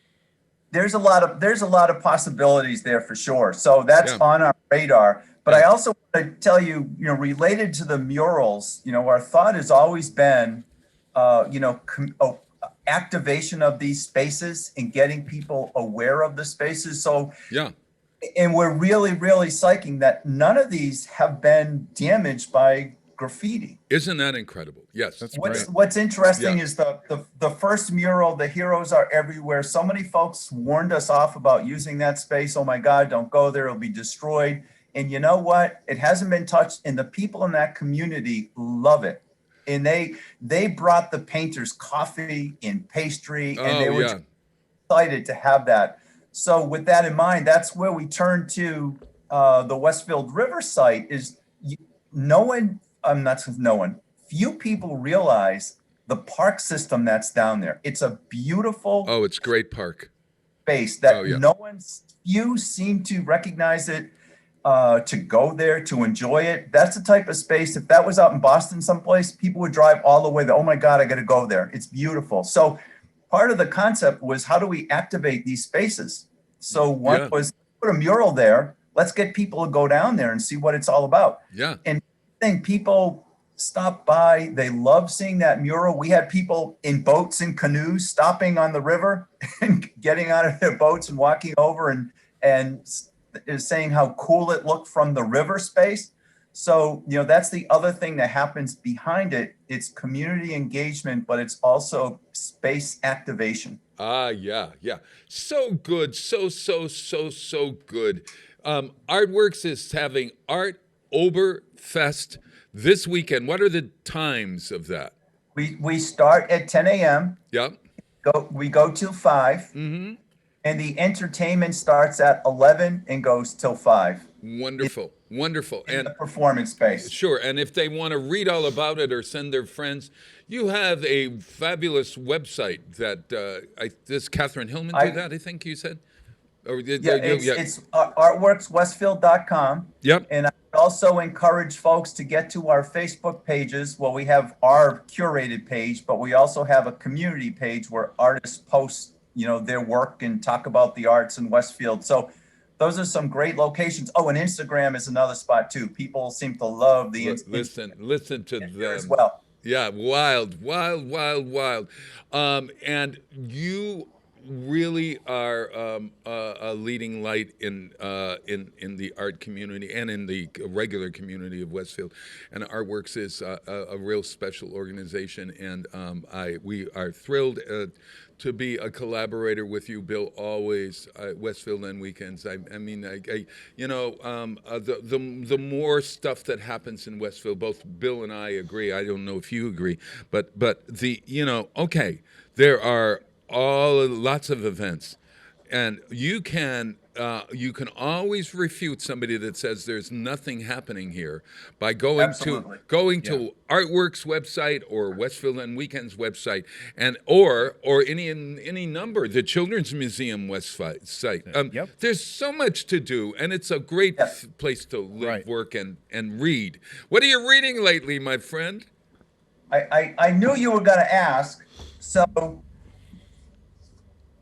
There's a lot of possibilities there for sure. So that's on our radar. But I also want to tell you, related to the murals, our thought has always been, activation of these spaces and getting people aware of the spaces. So and we're really, really psyching that none of these have been damaged by graffiti. Isn't that incredible? Yes. That's great. What's interesting is the first mural, The Heroes Are Everywhere. So many folks warned us off about using that space. Oh my God, don't go there. It'll be destroyed. And you know what? It hasn't been touched. And the people in that community love it. And they brought the painters coffee and pastry, and they were excited to have that. So with that in mind, that's where we turn to the Westfield River site. Few people realize the park system that's down there. It's a beautiful. Oh, it's great park space that few seem to recognize it, to go there, to enjoy it. That's the type of space, if that was out in Boston someplace, people would drive all the way there. Oh my God, I got to go there. It's beautiful. So part of the concept was, how do we activate these spaces? So one was put a mural there. Let's get people to go down there and see what it's all about. Yeah. And I think people stop by. They love seeing that mural. We had people in boats and canoes stopping on the river and getting out of their boats and walking over and saying how cool it looked from the river space. So, that's the other thing that happens behind it. It's community engagement, but it's also space activation. Yeah. So good. So good. Artworks is having art Oberfest this weekend. What are the times of that? We start at 10 a.m. Yep. We go till 5. Mm-hmm. And the entertainment starts at 11 and goes till 5. Wonderful. Wonderful. In the performance space. Sure. And if they want to read all about it or send their friends, you have a fabulous website that does Catherine Hillman do that, I think you said? Or, It's artworkswestfield.com. Yep. And I would also encourage folks to get to our Facebook pages. Well, we have our curated page, but we also have a community page where artists post, their work and talk about the arts in Westfield. So those are some great locations. Oh, and Instagram is another spot too. People seem to love the listen to them as well. Yeah, wild. And you really are a leading light in the art community and in the regular community of Westfield. And Artworks is a real special organization, and we are thrilled to be a collaborator with you, Bill. Always Westfield and Weekends. The more stuff that happens in Westfield, both Bill and I agree. I don't know if you agree, but there are lots of events, and you can always refute somebody that says there's nothing happening here by going to Artworks website or Westfield and Weekends website, and or any number, the Children's Museum site. There's so much to do, and it's a great place to live, work, and read. What are you reading lately, my friend? I knew you were going to ask, so.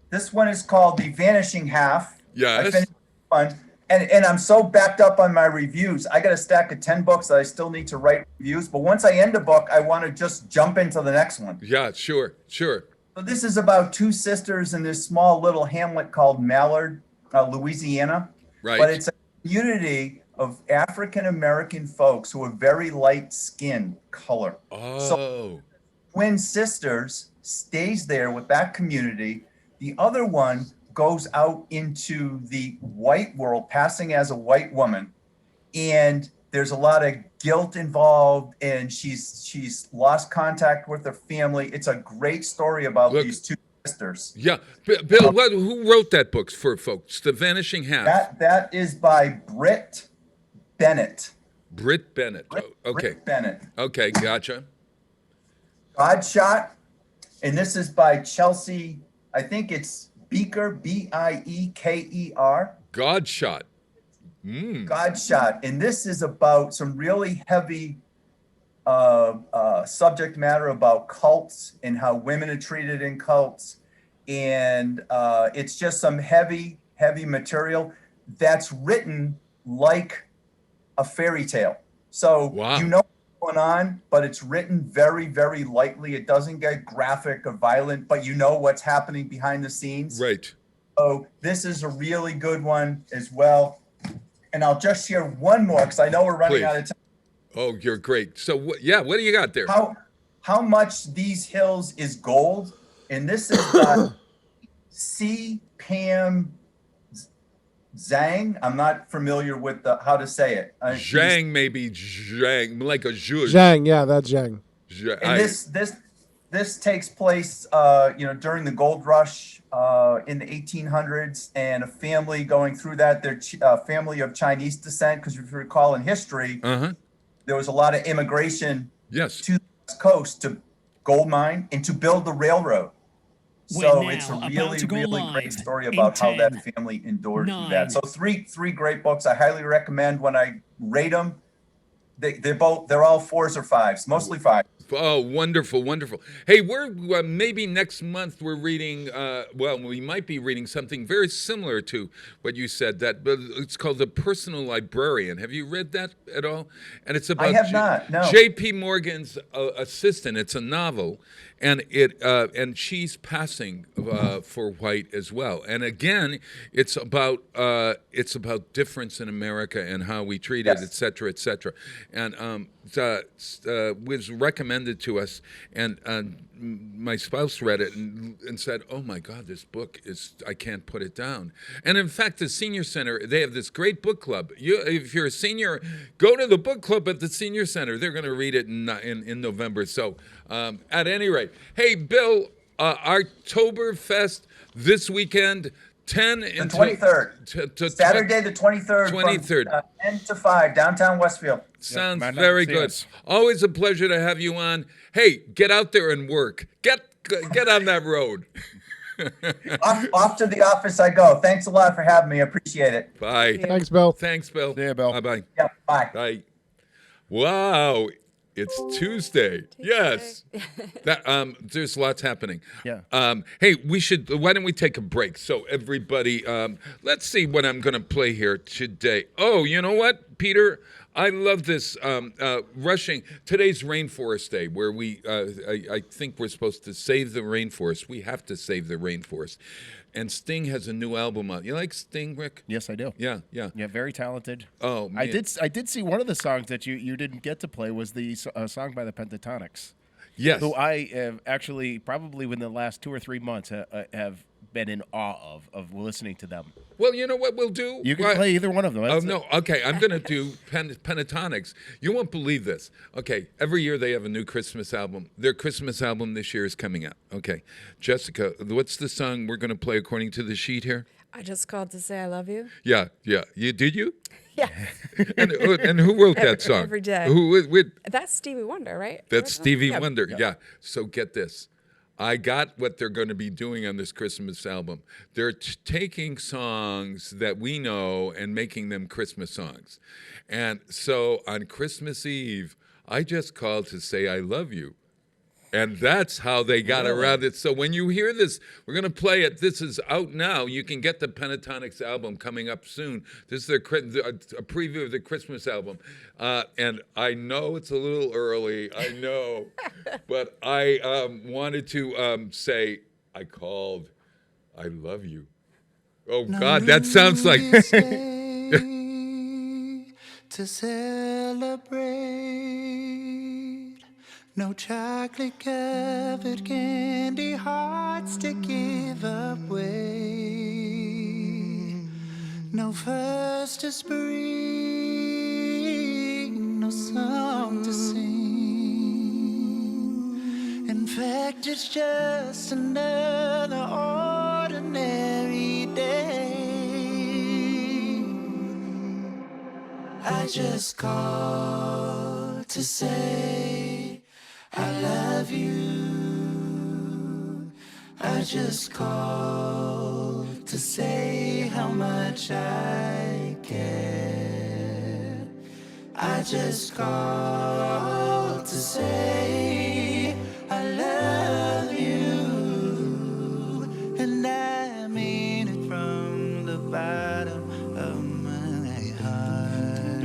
This one is called The Vanishing Half. Yes. I finished one, and I'm so backed up on my reviews. I got a stack of 10 books that I still need to write reviews. But once I end a book, I want to just jump into the next one. Yeah, sure. So this is about two sisters in this small little hamlet called Mallard, Louisiana. Right. But it's a community of African-American folks who are very light skin color. Oh. So twin sisters stays there with that community. The other one goes out into the white world, passing as a white woman, and there's a lot of guilt involved, and she's lost contact with her family. It's a great story about these two sisters. Yeah, Bill, who wrote that book for folks? The Vanishing Half. That is by Britt Bennett. Britt Bennett. Okay. Britt Bennett. Okay, gotcha. Godshot, and this is by Chelsea. I think it's Beaker, Bieker. Godshot. Godshot. And this is about some really heavy subject matter about cults and how women are treated in cults. And it's just some heavy material that's written like a fairy tale. So you know what's going on, but it's written very, very lightly. It doesn't get graphic or violent, but you know what's happening behind the scenes. Right. So this is a really good one as well. And I'll just share one more because I know we're running out of time. Oh, you're great. So what do you got there? How much these hills is gold? And this is C. Pam Zhang. I'm not familiar with how to say it. Zhang, maybe Zhang, like a zhuzh. Zhang, yeah, that's Zhang. And this takes place, during the gold rush in the 1800s, and a family going through that. They're a family of Chinese descent, because if you recall in history, there was a lot of immigration to the West Coast to gold mine and to build the railroad. So it's a really great story about how that family endured through that. So three great books. I highly recommend. When I rate them, they're all 4s or 5s, mostly 5. Oh, wonderful. Hey, we're maybe next month we're reading, we might be reading something very similar to what you said, but it's called The Personal Librarian. Have you read that at all? And it's about I have not, no. J.P. Morgan's assistant. It's a novel, and and she's passing for white as well. And again, it's about difference in America and how we treat it, et cetera, et cetera. And was recommended recommended to us, and my spouse read it and said, "Oh my God, this book I can't put it down." And in fact, the senior center, they have this great book club. If you're a senior, go to the book club at the senior center. They're going to read it in November. So at any rate, hey, Bill, Oktoberfest this weekend. 10 The and 23rd. Saturday the 23rd. 23rd. From 10 to 5, downtown Westfield. Sounds very good. Always a pleasure to have you on. Hey, get out there and work. Get on that road. off to the office I go. Thanks a lot for having me. I appreciate it. Bye. Thanks, Bill. Thanks, Bill. See ya, Bill. Bye-bye. Yeah, bye. Bye. Wow. It's Tuesday. Yes. There's lots happening. Yeah. Hey, why don't we take a break? So everybody, let's see what I'm going to play here today. Oh, you know what, Peter? I love this rushing. Today's Rainforest Day, where I think we're supposed to save the rainforest. We have to save the rainforest. And Sting has a new album out. You like Sting, Rick? Yes, I do. Yeah. Yeah, very talented. Oh, man. I did see one of the songs that you didn't get to play was the song by the Pentatonics. Yes. Who I have actually probably within the last 2 or 3 months have been in awe of listening to them. Well, you know what we'll do? You can play either one of them. Oh, no. Okay, I'm going to do Pentatonics. You won't believe this. Okay, every year they have a new Christmas album. Their Christmas album this year is coming out. Okay. Jessica, what's the song we're going to play according to the sheet here? I just called to say I love you. Yeah. Did you? Yeah. and who wrote that song? Every day. That's Stevie Wonder, right? That's Stevie Yeah. Wonder. Yeah. So get this. I got what they're going to be doing on this Christmas album. They're taking songs that we know and making them Christmas songs. And so on Christmas Eve, I just called to say I love you. And that's how they got around it. So when you hear this, we're going to play it. This is out now. You can get the Pentatonics album coming up soon. This is a preview of the Christmas album. And I know it's a little early. I know. But I wanted to say, I called. I love you. Oh, God, that sounds like... to celebrate. No chocolate covered candy hearts to give away. No first of spring, no song to sing. In fact, it's just another ordinary day. I just called to say I love you. I just called to say how much I care. I just called to say I love you. And I mean it from the bottom of my heart.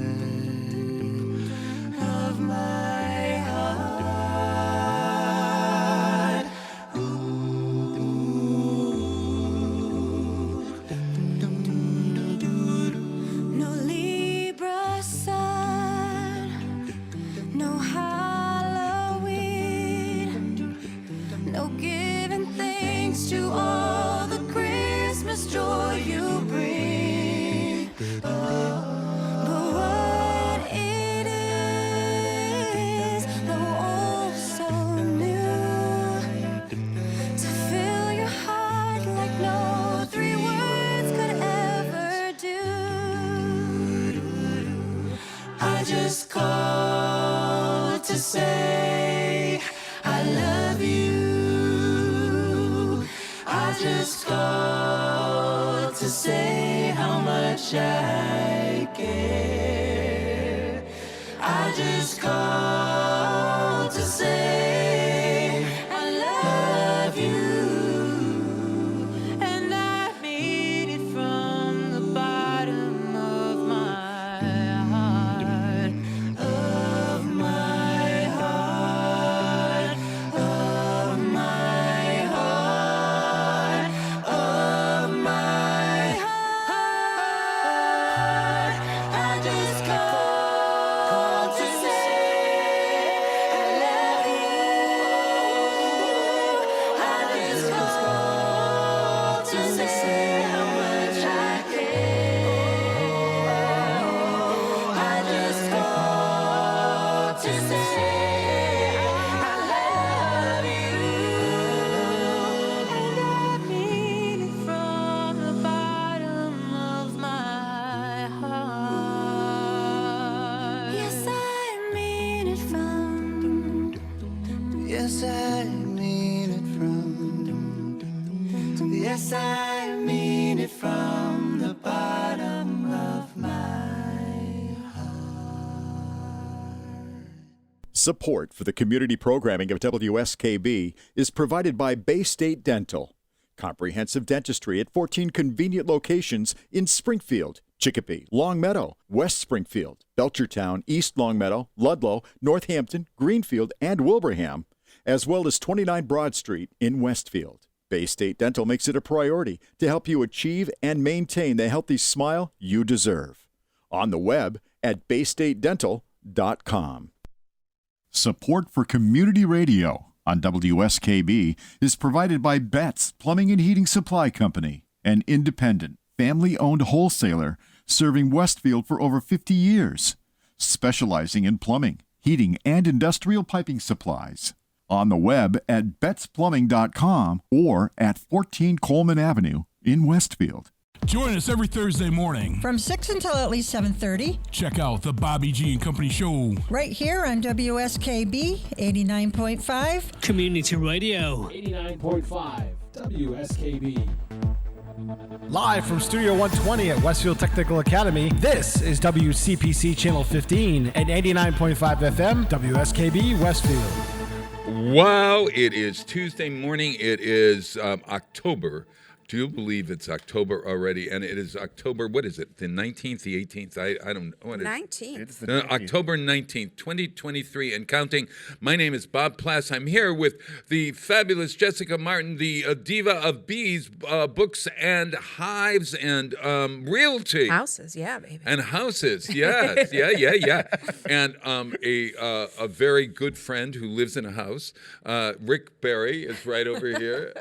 Of my heart. No Libra sun, no Halloween, no giving thanks to all the Christmas joy you bring. But what it is, though oh so new, to fill your heart like no 3 words could ever do. I just called to say I love you. I just called to say how much I care. I just called to say I love you. And I mean it from the bottom of my heart. Of my heart. Of my heart. Of my heart. I just called to say Yes, I mean it from the bottom of my heart. Support for the community programming of WSKB is provided by Bay State Dental. Comprehensive dentistry at 14 convenient locations in Springfield, Chicopee, Longmeadow, West Springfield, Belchertown, East Longmeadow, Ludlow, Northampton, Greenfield, and Wilbraham, as well as 29 Broad Street in Westfield. Bay State Dental makes it a priority to help you achieve and maintain the healthy smile you deserve. On the web at baystatedental.com. Support for community radio on WSKB is provided by Betts Plumbing and Heating Supply Company, an independent, family-owned wholesaler serving Westfield for over 50 years, specializing in plumbing, heating, and industrial piping supplies. On the web at bettsplumbing.com or at 14 Coleman Avenue in Westfield. Join us every Thursday morning from 6 until at least 7:30. Check out the Bobby G and Company Show right here on WSKB 89.5 Community Radio. 89.5 WSKB. Live from Studio 120 at Westfield Technical Academy, this is WCPC Channel 15 at 89.5 FM WSKB Westfield. Wow, it is Tuesday morning. It is October. Do you believe it's October already? And it is October, what is it, the 19th, the 18th? I don't know. What is 19th. It's the 19th. October 19th, 2023 and counting. My name is Bob Plass. I'm here with the fabulous Jessica Martin, the diva of bees, books and hives and realty. Houses, yeah, baby. And houses, yes, yeah. And a very good friend who lives in a house. Rick Berry is right over here.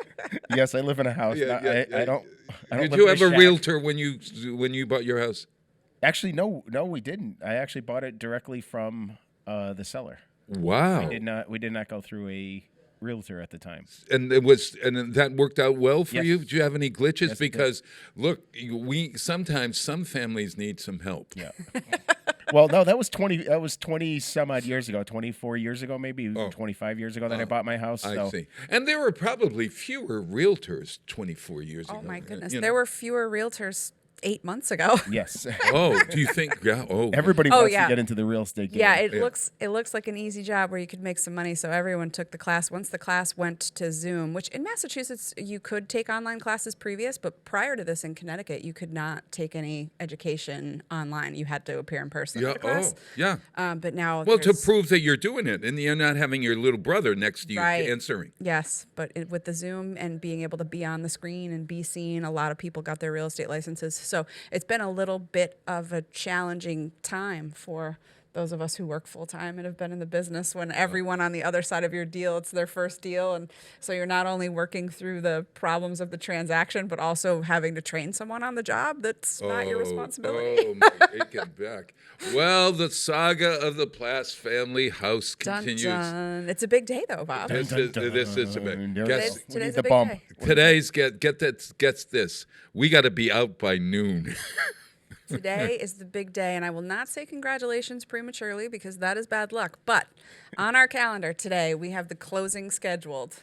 Yes, I live in a house. I don't Did live you in a have a shack. realtor when you bought your house? Actually, no, we didn't. I actually bought it directly from the seller. Wow. We did not go through a realtor at the time. And that worked out well for Yes. you? Did you have any glitches? Yes, it did. Because look, some families need some help. Yeah. Well, no, that was 20 some odd years ago, 24 years ago, maybe 25 years ago that I bought my house. I So. see. And there were probably fewer realtors 24 years ago. Oh my goodness, You know? there were fewer realtors 8 months ago. Yes. Oh, do you think? Yeah. Oh, everybody wants to get into the real estate game. Yeah, it looks like an easy job where you could make some money. So everyone took the class. Once the class went to Zoom, which in Massachusetts you could take online classes previous, but prior to this in Connecticut you could not take any education online. You had to appear in person Yeah. for the class. Oh, yeah. But now, Well, to prove that you're doing it, and you're not having your little brother next to you answering. Yes, but with the Zoom and being able to be on the screen and be seen, a lot of people got their real estate licenses. So it's been a little bit of a challenging time for those of us who work full time and have been in the business when everyone on the other side of your deal, it's their first deal. And so you're not only working through the problems of the transaction, but also having to train someone on the job that's not your responsibility. Oh, my, take it back. Well, the saga of the Plass family house continues. Dun, dun. It's a big day, though, Bob. This is a big. Today's a big day. Today's gets this. We got to be out by noon. Today is the big day, and I will not say congratulations prematurely because that is bad luck. But on our calendar today, we have the closing scheduled.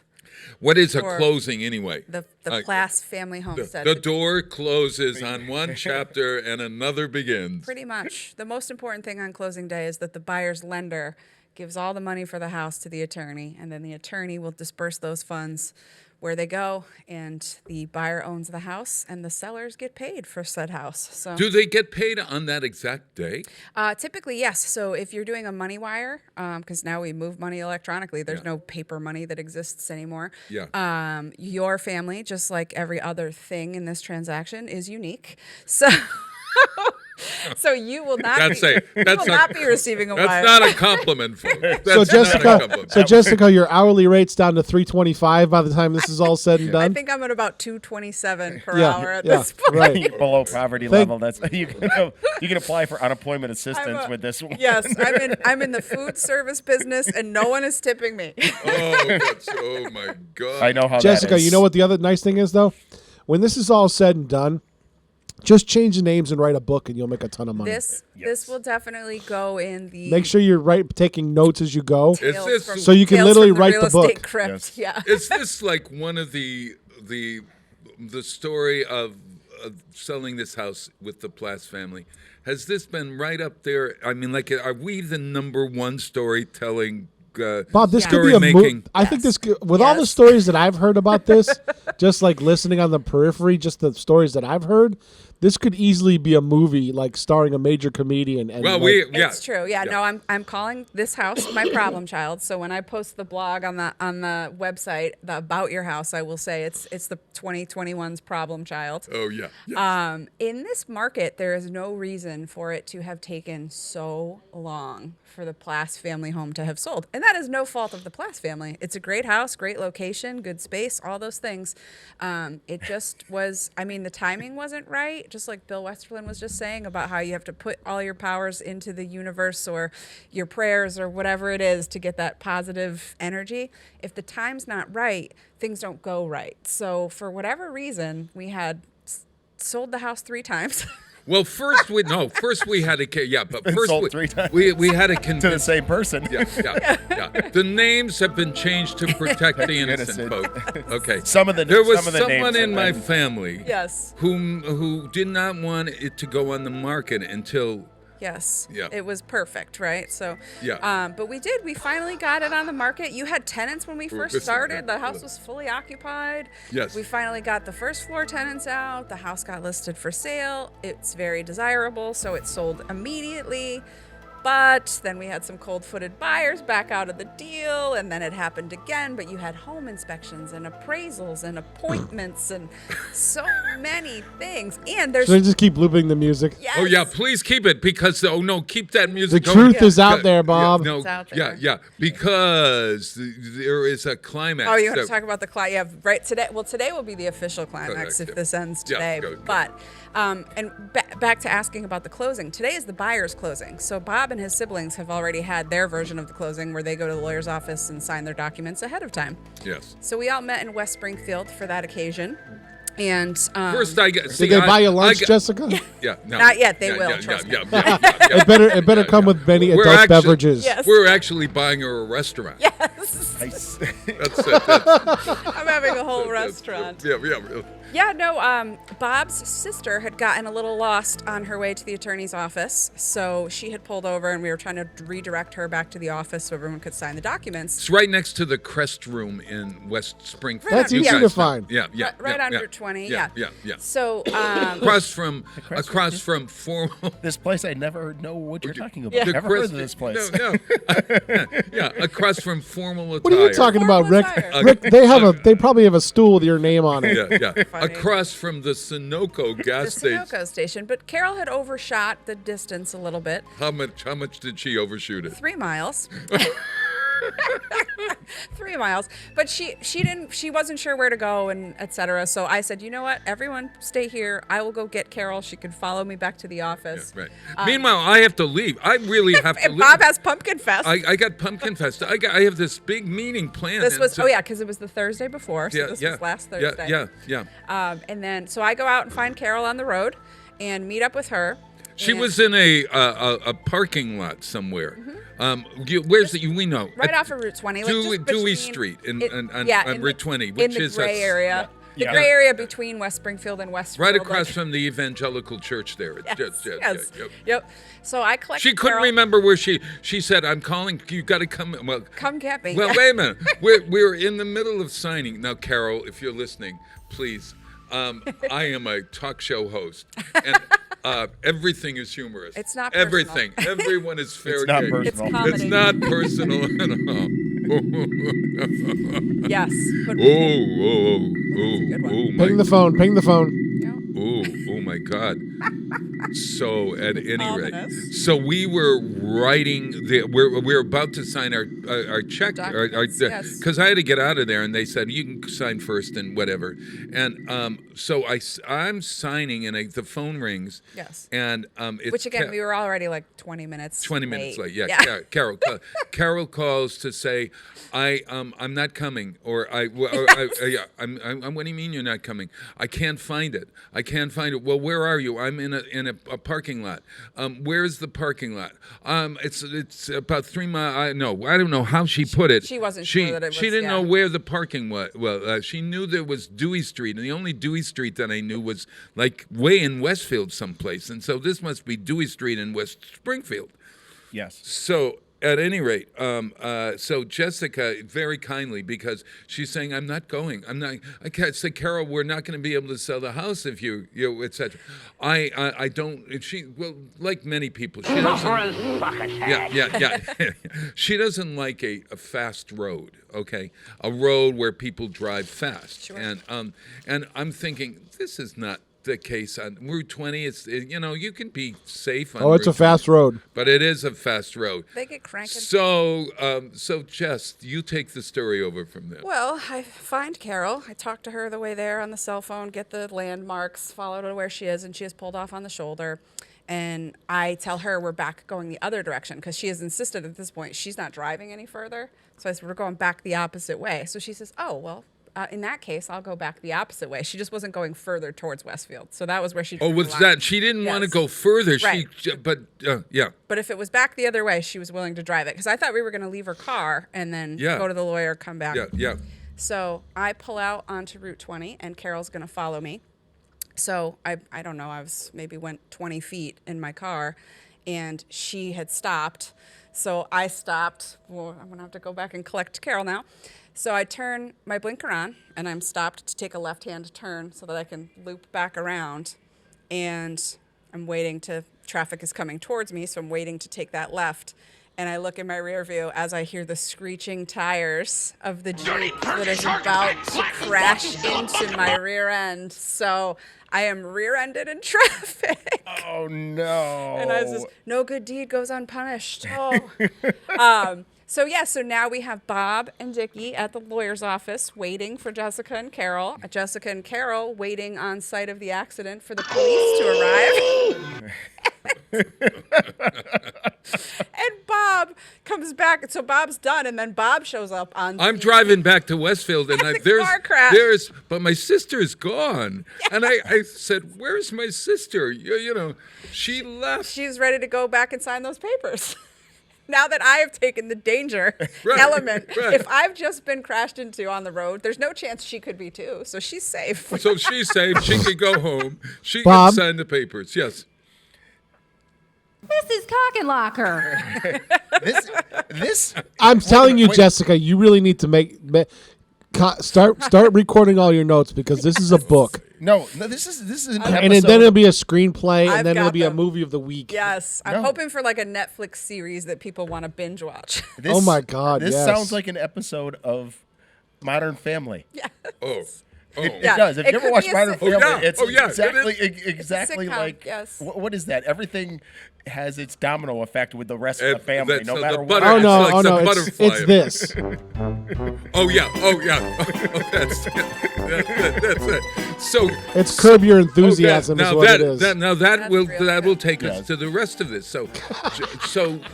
What is a closing anyway? The Plass family homestead. The door closes on one chapter and another begins. Pretty much. The most important thing on closing day is that the buyer's lender gives all the money for the house to the attorney, and then the attorney will disperse those funds where they go, and the buyer owns the house, and the sellers get paid for said house. So, do they get paid on that exact day? Typically, yes. So if you're doing a money wire, because now we move money electronically, there's no paper money that exists anymore. Yeah. Your family, just like every other thing in this transaction, is unique. So. So you will not be receiving a wire. That's not a compliment, folks. So Jessica, your hourly rate's down to $3.25 by the time this is all said and done. I think I'm at about $2.27 per hour at this point. Right. Below poverty level. That's you can apply for unemployment assistance with this one. Yes, I'm in the food service business, and no one is tipping me. Oh my God! I know how Jessica, that is. you know what the other nice thing is though? When this is all said and done, just change the names and write a book, and you'll make a ton of money. This will definitely go in the. Make sure you're taking notes as you go, Is so you can literally write the book. Crypt. Yeah. Is this like one of the the story of selling this house with the Plass family, has this been right up there? I mean, like, are we the number one storytelling? Bob, this could story be a making. I think this could, with all the stories that I've heard about this, just like listening on the periphery, just the stories that I've heard, this could easily be a movie, like starring a major comedian. And it's true. Yeah, no, I'm calling this house my problem child. So when I post the blog on the website about your house, I will say it's the 2021's problem child. Oh yeah. Yes. In this market, there is no reason for it to have taken so long for the Plass family home to have sold, and that is no fault of the Plass family. It's a great house, great location, good space, all those things. It just was. I mean, the timing wasn't right. Just like Bill Westerlin was just saying about how you have to put all your powers into the universe or your prayers or whatever it is to get that positive energy. If the time's not right, things don't go right. So for whatever reason, we had sold the house 3 times. Well, first we had to but first sold 3 times. we had to convince to the same person. Yeah. The names have been changed to protect the innocent folk. Okay. There was someone in my family who did not want it to go on the market until Yes. Yeah. It was perfect, right? So, yeah. But we did. We finally got it on the market. You had tenants when we first started. The house was fully occupied. Yes. We finally got the first floor tenants out. The house got listed for sale. It's very desirable, so it sold immediately. But then we had some cold-footed buyers back out of the deal, and then it happened again. But you had home inspections and appraisals and appointments and so many things. And there's... Should I just keep looping the music? Yes. Oh yeah, please keep it because keep that music The going. truth is out there, Bob. No, It's out there. Yeah, because there is a climax. Oh, you want to talk about the climax? Yeah, right. Today will be the official climax if this ends today. Go. But and back to asking about the closing. Today is the buyer's closing. So Bob and his siblings have already had their version of the closing, where they go to the lawyer's office and sign their documents ahead of time. Yes. So we all met in West Springfield for that occasion. And first, did they buy you lunch, Jessica? Yeah, no, not yet. They will. Trust me. It better come with many adult beverages. Yes. We're actually buying her a restaurant. Yes. Nice. I'm having a whole restaurant. Yeah. Yeah, no, Bob's sister had gotten a little lost on her way to the attorney's office, so she had pulled over, and we were trying to redirect her back to the office so everyone could sign the documents. It's right next to the Crest Room in West Springfield. That's easy to find. Yeah. Right on Route 20, yeah. So, across from formal. This place, I never know what you're talking about. Yeah. Never heard of this place. No. Yeah, across from formal attire. What are you talking about, Rick? Rick, they probably have a stool with your name on it. Yeah. Across from the Sunoco gas station. The Sunoco station. But Carol had overshot the distance a little bit. How much did she overshoot it? 3 miles. 3 miles, but she wasn't sure where to go and etc. So I said, you know what, everyone stay here. I will go get Carol. She can follow me back to the office. Yeah, right. Meanwhile, I have to leave. I really have to leave. Bob has Pumpkin Fest. I got Pumpkin Fest. I have this big meeting planned. This was because it was the Thursday before. So this was last Thursday. Yeah. And then so I go out and find Carol on the road and meet up with her. She was in a parking lot somewhere. Mm-hmm. Where's it? We know. Right off of Route 20. Dewey Street on Route 20, which in is the gray area. The gray area between West Springfield and Westfield. Right across from the evangelical church there. Yep. So I collected She couldn't remember where she said, I'm calling, you got to come. Well, come get me. Well, wait a minute. We're in the middle of signing. Now, Carol, if you're listening, please. I am a talk show host, and everything is humorous. It's not personal. Everything. Everyone is fair game. It's not personal. It's not personal at all. Yes. Ping the phone. Oh my God. So at any rate, so we were writing we're about to sign our check, because I had to get out of there, and they said you can sign first and whatever, and so I'm signing, and the phone rings. Yes. And it's which again we were already like 20 minutes. 20 minutes late. Yeah. Carol calls to say, I'm not coming, or what do you mean you're not coming? I can't find it. Well, where are you? I'm in find a parking lot. Where's the parking lot? It's about 3 miles. I don't know how she put it. She wasn't sure that it was. She didn't yeah. know where the parking was. Well, she knew there was Dewey Street, and the only Dewey Street that I knew was like way in Westfield someplace, and so this must be Dewey Street in West Springfield. Yes. So at any rate, so Jessica very kindly, because she's saying, I'm not going. I can't say, Carol, we're not going to be able to sell the house if you etc. I don't. Well, like many people, she doesn't. Yeah. She doesn't like a fast road. Okay, a road where people drive fast. Sure. And I'm thinking, this is not the case on Route 20. It's you can be safe on it's Route a fast 20, road. but it is a fast road. They get cranking. So Jess, you take the story over from there. Well, I find Carol. I talk to her the way there on the cell phone, get the landmarks, follow her to where she is, and she has pulled off on the shoulder. And I tell her we're back going the other direction because she has insisted at this point she's not driving any further. So I said, we're going back the opposite way. So she says, oh, well, in that case, I'll go back the opposite way. She just wasn't going further towards Westfield. So that was where she drew was the line. that? She didn't want to go further. Right. Yeah. But if it was back the other way, she was willing to drive it. Because I thought we were going to leave her car and then go to the lawyer, come back. Yeah. So I pull out onto Route 20, and Carol's going to follow me. So I don't know, went 20 feet in my car, and she had stopped. So I stopped. Well, I'm going to have to go back and collect Carol now. So I turn my blinker on, and I'm stopped to take a left-hand turn so that I can loop back around. And I'm waiting traffic is coming towards me, so I'm waiting to take that left. And I look in my rear view as I hear the screeching tires of the Jeep that is about to crash into my rear end. So I am rear-ended in traffic. Oh, no. And I was just, no good deed goes unpunished. Oh. So now we have Bob and Dickie at the lawyer's office waiting for Jessica and Carol. Jessica and Carol waiting on site of the accident for the police to arrive. And Bob comes back. So Bob's done, and then Bob shows up on. I'm driving back to Westfield, and car crash. But my sister's gone. Yeah. And I said, "Where's my sister? She left. She's ready to go back and sign those papers." Now that I have taken the danger element, if I've just been crashed into on the road, there's no chance she could be too. So she's safe. So she's safe. She could go home. She Bob? can sign the papers. Yes. This is Cockenlocker. This. I'm telling you, Jessica, you really need to start recording all your notes because this is a book. No, this is an episode. And then it'll be a screenplay, I've and then got it'll be a them. movie of the week. Yes, I'm hoping for like a Netflix series that people want to binge watch. Oh my God! This yes. sounds like an episode of Modern Family. Yeah. Oh. It does. If you ever watch Modern Family, it's exactly sitcom, like yes. What is that? Everything has its domino effect with the rest of the family, no matter what. It's this. Oh yeah. That's it. So it's Curb Your Enthusiasm. Is what it is. That will take us to the rest of this. So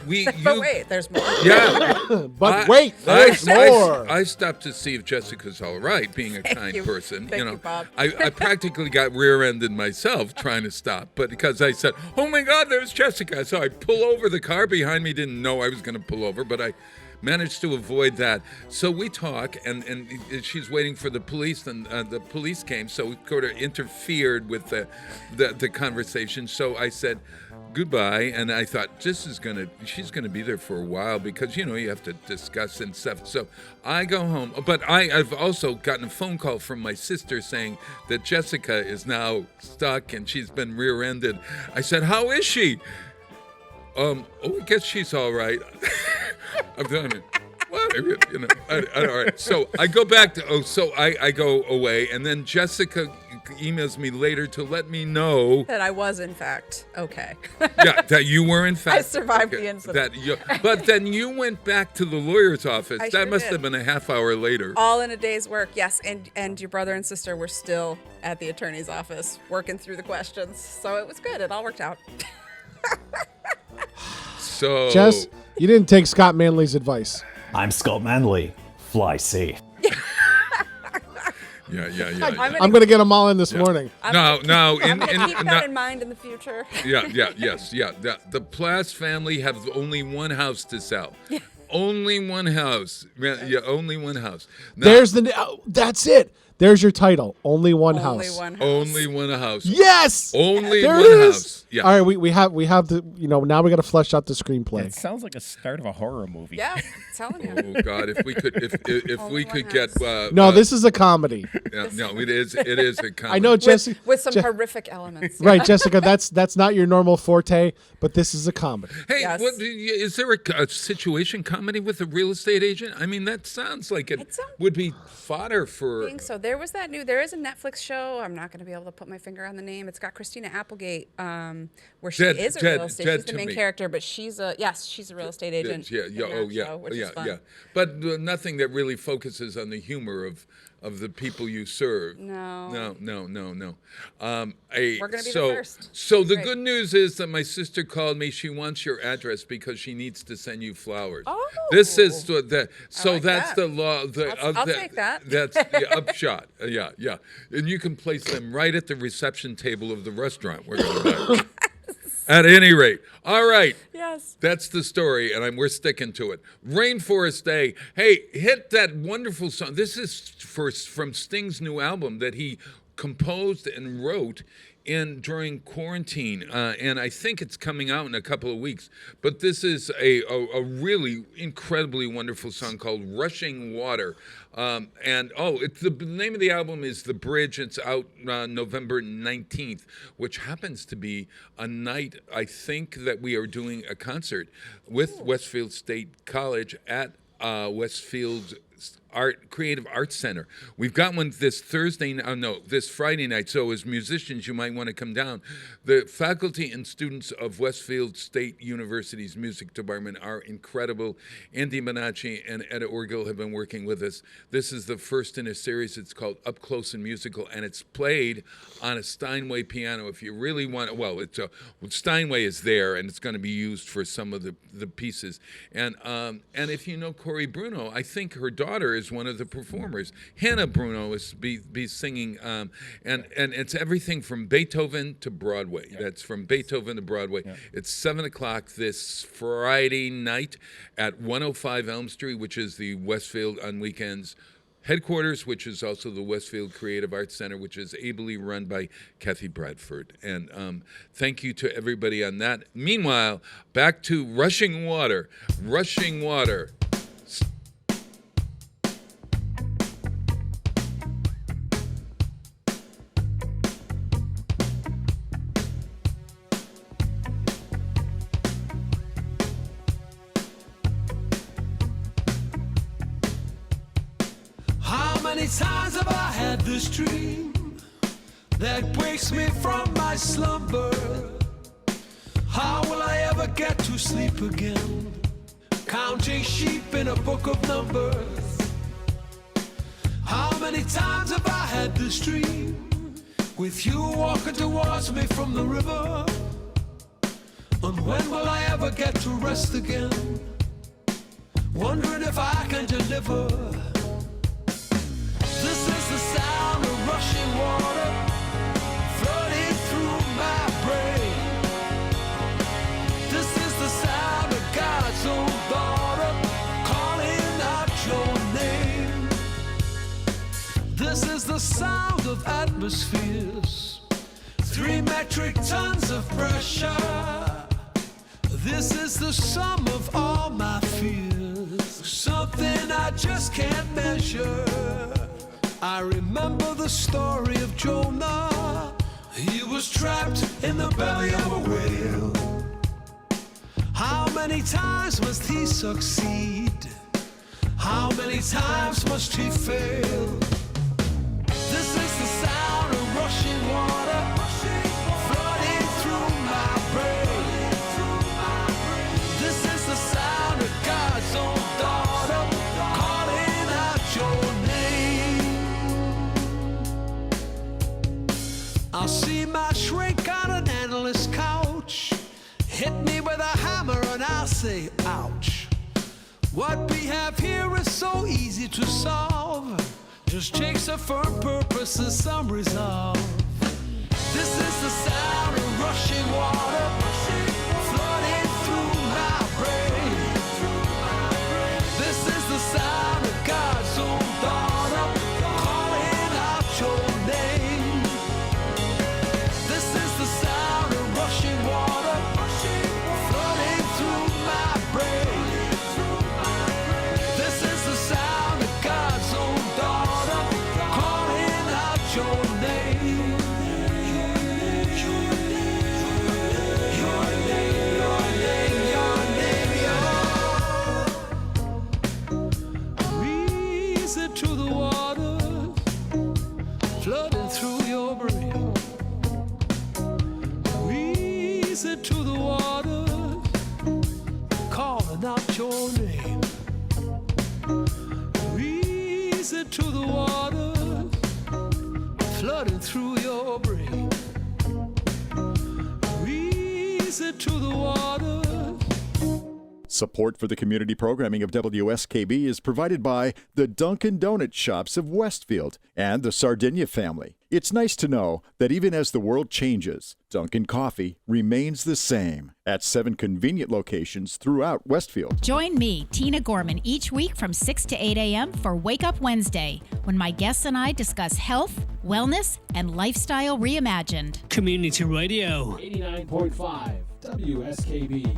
we. But wait, there's more. Yeah. But wait, there's more. I stopped to see if Jessica's all right, being a kind person. Thank you, Bob. I practically got rear-ended myself trying to stop, but because I said, "Oh my God, there's Jessica," so I pull over. The car behind me didn't know I was going to pull over, but I managed to avoid that. So we talk, and she's waiting for the police, and the police came, so we sort of interfered with the conversation. So I said goodbye, and I thought she's gonna be there for a while because you have to discuss and stuff. So I go home, but I've also gotten a phone call from my sister saying that Jessica is now stuck and she's been rear-ended. I said, "How is she?" I guess she's all right. I'm done it. All right. So I go back to, I go away, and then Jessica emails me later to let me know that I was in fact okay. Yeah, that you were in fact. I survived the incident. But then you went back to the lawyer's office. I That sure must did. have been a half hour later. All in a day's work, yes. And your brother and sister were still at the attorney's office working through the questions. So it was good. It all worked out. So Jess, you didn't take Scott Manley's advice. I'm Scott Manley. Fly safe. I'm going to get them all in this morning. I'm going to keep that in mind in the future. The Plass family have only one house to sell. Only one house. Yeah, only one house. Now, that's it. There's your title. Only one house. Only one house. Yes. Only there one it is. house. Yeah. All right, we have the now we got to flesh out the screenplay. It sounds like a start of a horror movie. Yeah, I'm telling you. Oh God, if we could get no, this is a comedy. No, it is a comedy. I know, Jessica, with some horrific elements. Right, Jessica. That's not your normal forte, but this is a comedy. Hey, Yes. Is there a situation comedy with a real estate agent? I mean, that sounds like it would be fodder for. I think so. There is a Netflix show. I'm not going to be able to put my finger on the name. It's got Christina Applegate, where she is a real estate. She's the main character, but she's a real estate agent. Yeah. But nothing that really focuses on the humor of the people you serve. No. We're going to be the first. So the good news is that my sister called me. She wants your address because she needs to send you flowers. Oh. This is the like that's that. the law. I'll take that. That's the upshot. Yeah. And you can place them right at the reception table of the restaurant we're going to buy. At any rate. All right. Yes. That's the story, and we're sticking to it. Rainforest Day. Hey, hit that wonderful song. This is from Sting's new album that he composed and wrote during quarantine, and I think it's coming out in a couple of weeks. But this is a really incredibly wonderful song called "Rushing Water," it's the name of the album is "The Bridge." It's out November 19th, which happens to be a night I think that we are doing a concert with Westfield State College at Westfield Creative Arts Center. We've got one this Friday night. So as musicians, you might want to come down. The faculty and students of Westfield State University's music department are incredible. Andy Bonacci and Etta Orgil have been working with us. This is the first in a series. It's called Up Close and Musical, and it's played on a Steinway piano. If you really want, Steinway is there, and it's going to be used for some of the pieces. And if you know Corey Bruno, I think her daughter is one of the performers. Hannah Bruno is be singing, and it's everything from Beethoven to Broadway. Yeah. That's from Beethoven to Broadway. Yeah. It's 7:00 this Friday night at 105 Elm Street, which is the Westfield on Weekends headquarters, which is also the Westfield Creative Arts Center, which is ably run by Kathy Bradford. And thank you to everybody on that. Meanwhile, back to Rushing Water. Rushing Water. How many times have I had this dream that wakes me from my slumber? How will I ever get to sleep again? Counting sheep in a book of numbers. How many times have I had this dream with you walking towards me from the river? And when will I ever get to rest again? Wondering if I can deliver. This is the sound of rushing water flooding through my brain. This is the sound of God's own daughter calling out your name. This is the sound of atmospheres, 3 metric tons of pressure. This is the sum of all my fears, something I just can't measure. I remember the story of Jonah. He was trapped in the belly of a whale. How many times must he succeed? How many times must he fail? This is the sound of rushing water flooding through my brain. This is the sound of God's own daughter calling out your name. I'll see my shrink on an endless couch, hit me with a hammer and I'll say, ouch. What we have here is so easy to solve. just takes a firm purpose and some resolve. This is the sound of rushing water flooding through my brain. This is the sound of God's own daughter calling out your name. This is the sound of rushing water flooding through my brain. This is the sound of God's own daughter calling out your name. To the waters flooding through your brain. Easy to the waters calling out your name. Easy to the waters flooding through your brain. Easy to the waters. Support for the community programming of WSKB is provided by the Dunkin' Donut Shops of Westfield and the Sardinia family. It's nice to know that even as the world changes, Dunkin' Coffee remains the same at 7 convenient locations throughout Westfield. Join me, Tina Gorman, each week from 6 to 8 a.m. for Wake Up Wednesday, when my guests and I discuss health, wellness, and lifestyle reimagined. Community Radio. 89.5 WSKB.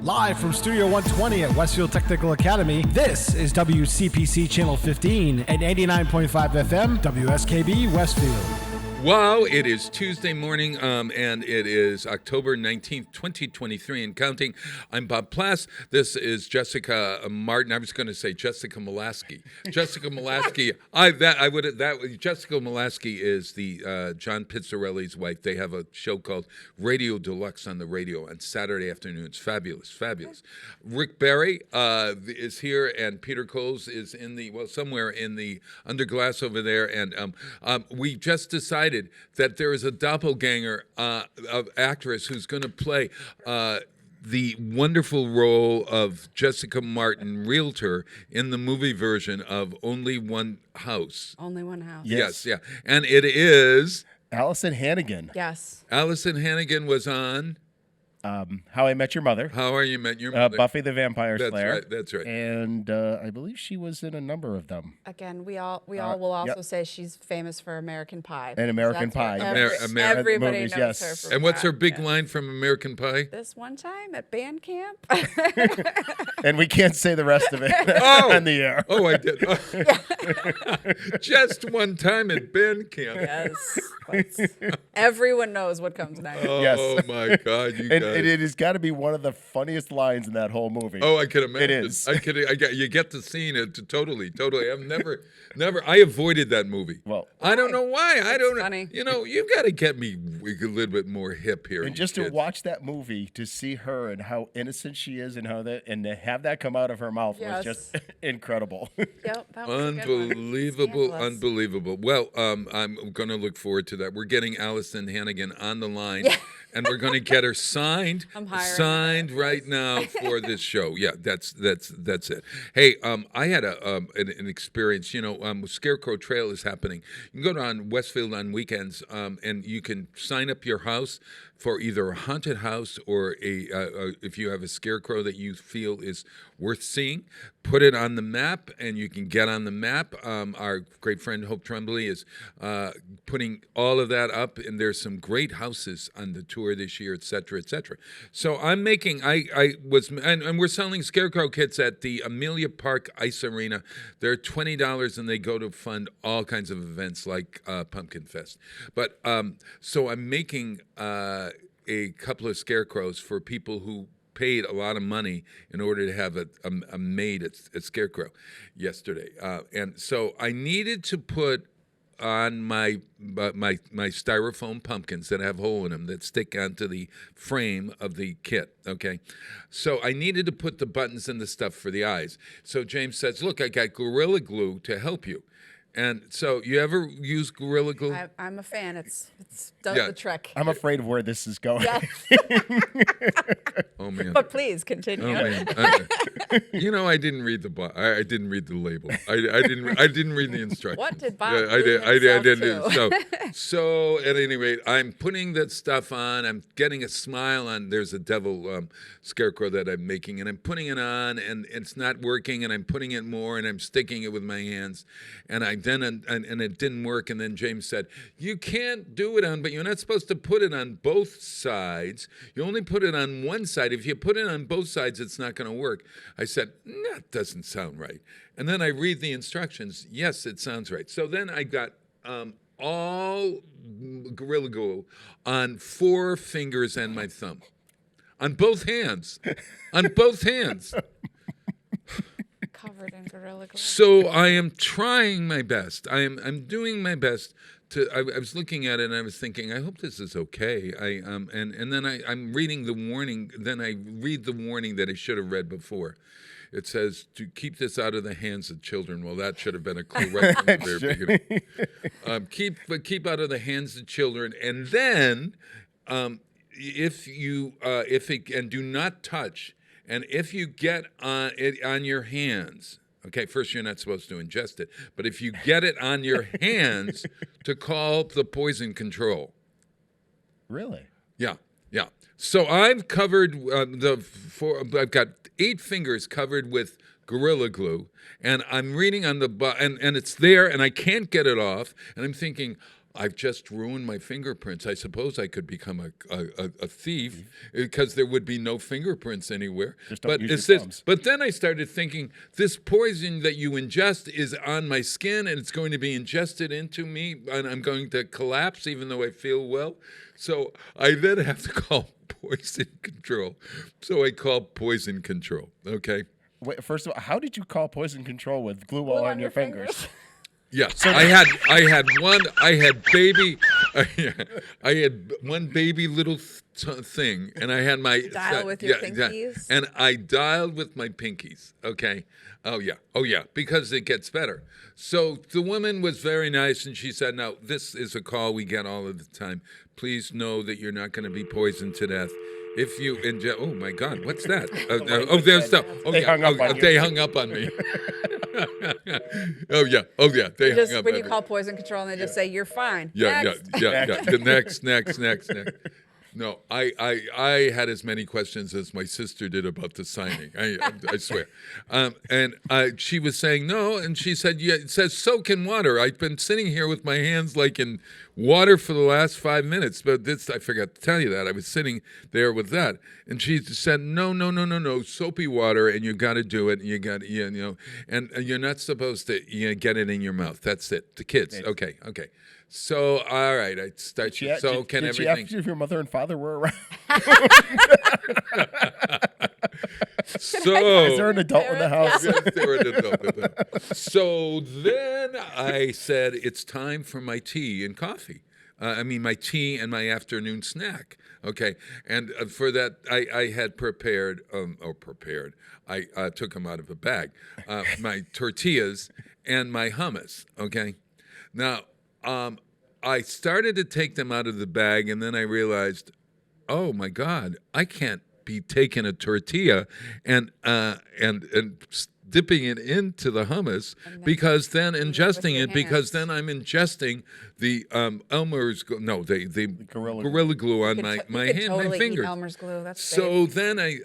Live from Studio 120 at Westfield Technical Academy, this is WCPC Channel 15 and 89.5 FM, WSKB Westfield. Wow, it is Tuesday morning, and it is October 19th, 2023, and counting. I'm Bob Plass. This is Jessica Martin. I was going to say Jessica Molaski. Jessica Molaski. Jessica Molaski is the John Pizzarelli's wife. They have a show called Radio Deluxe on the radio on Saturday afternoons. Fabulous, fabulous. Rick Berry is here, and Peter Coles is somewhere in the under glass over there, and we just decided that there is a doppelganger of actress who's going to play the wonderful role of Jessica Martin, realtor, in the movie version of Only One House. Only One House. Yes, yeah. And it is... Allison Hannigan. Yes. Allison Hannigan was on... How I Met Your Mother. How I Met Your Mother. Buffy the Vampire Slayer. That's right. And I believe she was in a number of them. Again, we all will also say she's famous for American Pie. And American Pie. Everybody movies, knows yes. her for And what's her that, big yes. line from American Pie? This one time at band camp. And we can't say the rest of it on the air. Oh, I did. Just one time at band camp. Yes. Everyone knows what comes next. Oh, yes. My God, you guys. It has got to be one of the funniest lines in that whole movie. Oh, I can imagine. It is. You get the scene. Totally. I've never. I avoided that movie. Well, I don't know why. I don't know. Funny. You've got to get me a little bit more hip here. And just to watch that movie, to see her and how innocent she is, and to have that come out of her mouth was just incredible. Yep, that was unbelievable. Well, I'm going to look forward to that. We're getting Allison Hannigan on the line. And we're going to get her signed right now for this show. Yeah, that's it. Hey, I had an experience. Scarecrow Trail is happening. You can go down Westfield on weekends, and you can sign up your house for either a haunted house or if you have a scarecrow that you feel is worth seeing, put it on the map, and you can get on the map. Our great friend Hope Tremblay is putting all of that up, and there's some great houses on the tour this year, et cetera, et cetera. So I'm making, and we're selling scarecrow kits at the Amelia Park Ice Arena. They're $20, and they go to fund all kinds of events like Pumpkin Fest. But so I'm making a couple of scarecrows for people who paid a lot of money in order to have a made a scarecrow yesterday, and so I needed to put on my styrofoam pumpkins that have hole in them that stick onto the frame of the kit. Okay, so I needed to put the buttons and the stuff for the eyes. So James says, "Look, I got Gorilla Glue to help you." And so, you ever use Gorilla Glue? I'm a fan. It's does the trick. I'm afraid of where this is going. Yeah. Oh man! But please continue. Oh, man. I didn't read the I didn't read the label. I didn't read the instructions. What did Bob I didn't. to? So at any rate, I'm putting that stuff on. I'm getting a smile on. There's a devil scarecrow that I'm making, and I'm putting it on, and it's not working, and I'm putting it more, and I'm sticking it with my hands, and it didn't work. And then James said, "You can't do it on, but you're not supposed to put it on both sides. You only put it on one side. If you put it on both sides, it's not going to work." I said, "That doesn't sound right." And then I read the instructions. Yes, it sounds right. So then I got all Gorilla Glue on 4 fingers and my thumb. On both hands. On both hands. Covered in Gorilla Glue. So I am trying my best. I'm doing my best to. I was looking at it and I was thinking, I hope this is okay. And then I'm reading the warning. Then I read the warning that I should have read before. It says to keep this out of the hands of children. Well, that should have been a clue right from the very beginning. Keep out of the hands of children, and then if do not touch. And if you get it on your hands, okay, first you're not supposed to ingest it, but if you get it on your hands, to call the poison control. Really? Yeah. So I've covered I've got 8 fingers covered with Gorilla Glue, and I'm reading on the and it's there, and I can't get it off, and I'm thinking, I've just ruined my fingerprints. I suppose I could become a thief because there would be no fingerprints anywhere. But then I started thinking, this poison that you ingest is on my skin, and it's going to be ingested into me, and I'm going to collapse even though I feel well. So I then have to call poison control. So I call poison control. Okay. Wait, first of all, how did you call poison control with glue all on your fingers? Yeah, I had one baby little thing, and I had my dial with your pinkies, and I dialed with my pinkies. Okay, oh yeah, because it gets better. So the woman was very nice, and she said, "Now this is a call we get all of the time. Please know that you're not going to be poisoned to death." If you ingest, oh my God, what's that? There's stuff. They hung up on me. Oh yeah, they hung up. When you call poison control, and they just say you're fine. Yeah. The next. No, I had as many questions as my sister did about the signing. I swear. And she was saying no, and she said, yeah, it says soak in water. I've been sitting here with my hands like in water for the last 5 minutes, but I forgot to tell you that. I was sitting there with that, and she said, no, soapy water, and you got to do it, and you got and you're not supposed to get it in your mouth. That's it. The kids. Okay. So, all right, I start. Did everything. She ask you if your mother and father were around? So, is there an adult in the house? Yes, there were an adult. So then I said, it's time for my tea and coffee. My tea and my afternoon snack. Okay, and for that, I had prepared. I took them out of a bag. My tortillas and my hummus. Okay, now. I started to take them out of the bag, and then I realized, oh my God, I can't be taking a tortilla and dipping it into the hummus because then ingesting it because then I'm ingesting the Elmer's the Gorilla Glue on my hand, my finger. Elmer's glue. That's so safe. Then I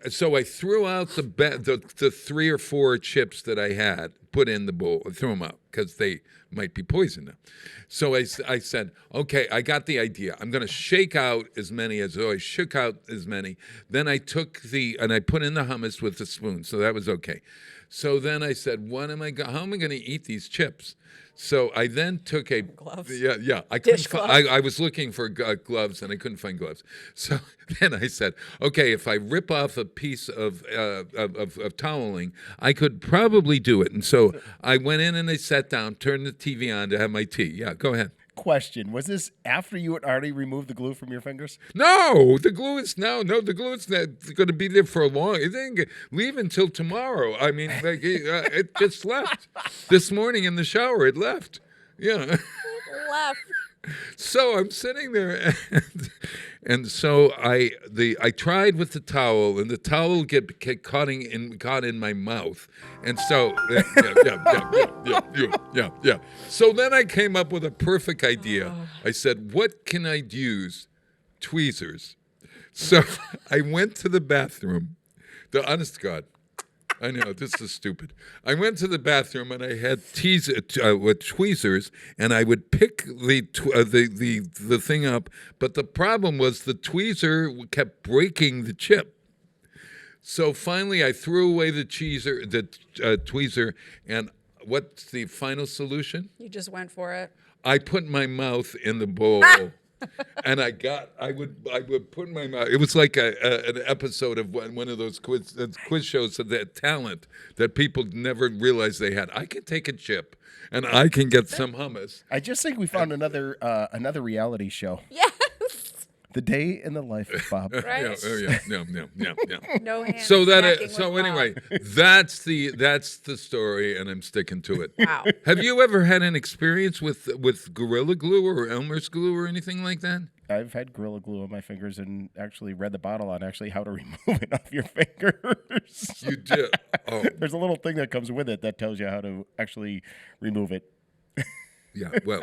threw out the 3 or 4 chips that I had put in the bowl, threw them out because they might be poison now. So I said, okay, I got the idea. I'm going to shake out as many I shook out as many. Then I took and I put in the hummus with the spoon. So that was okay. So then I said, how am I going to eat these chips? So I then took gloves. Yeah. I was looking for gloves and I couldn't find gloves. So then I said, okay, if I rip off a piece of toweling, I could probably do it. And so I went in and I sat down, turned the TV on to have my tea. Yeah, go ahead. Question: was this after you had already removed the glue from your fingers? No, the glue is not going to be there for a long. It didn't leave until tomorrow. I mean, it just left this morning in the shower. It left. Yeah. Left. So I'm sitting there, And so I tried with the towel, and the towel kept caught in my mouth, and so yeah. So then I came up with a perfect idea. I said, "What can I use? Tweezers." So I went to the bathroom. The honest to God, I know this is stupid. I went to the bathroom and I had with tweezers, and I would pick the thing up. But the problem was the tweezer kept breaking the chip. So finally, I threw away the tweezer, and what's the final solution? You just went for it. I put my mouth in the bowl. And I would put my mouth. It was like an episode of one of those quiz shows of that talent that people never realized they had. I can take a chip, and I can get some hummus. I just think we found another reality show. Yes. The day in the life of Bob. Right? Yeah. No hands. So Bob. anyway, that's the story, and I'm sticking to it. Wow. Have you ever had an experience with Gorilla Glue or Elmer's glue or anything like that? I've had Gorilla Glue on my fingers and actually read the bottle on how to remove it off your fingers. You did? Oh. There's a little thing that comes with it that tells you how to actually remove it. Yeah, well,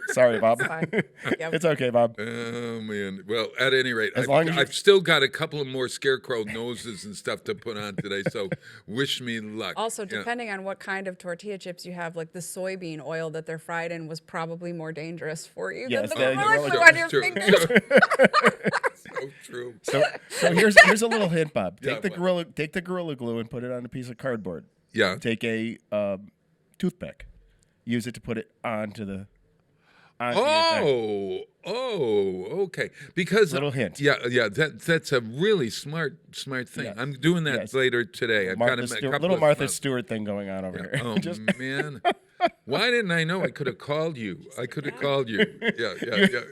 Sorry, Bob. It's fine. Yep. It's okay, Bob. Oh, man. Well, at any rate, As long as I've still got a couple of more scarecrow noses and stuff to put on today, so wish me luck. Also, depending on what kind of tortilla chips you have, like the soybean oil that they're fried in was probably more dangerous for you than the Gorilla Glue on your fingers. So true. So here's a little hint, Bob. Take the Gorilla Glue and put it on a piece of cardboard. Yeah. Take a toothpick. Use it to put it onto the. Okay. Because little hint. Yeah. That's a really smart thing. Yes. I'm doing that later today. I've got a little Martha Stewart thing going on over here. Oh man. Why didn't I know? I could have called you. Yeah.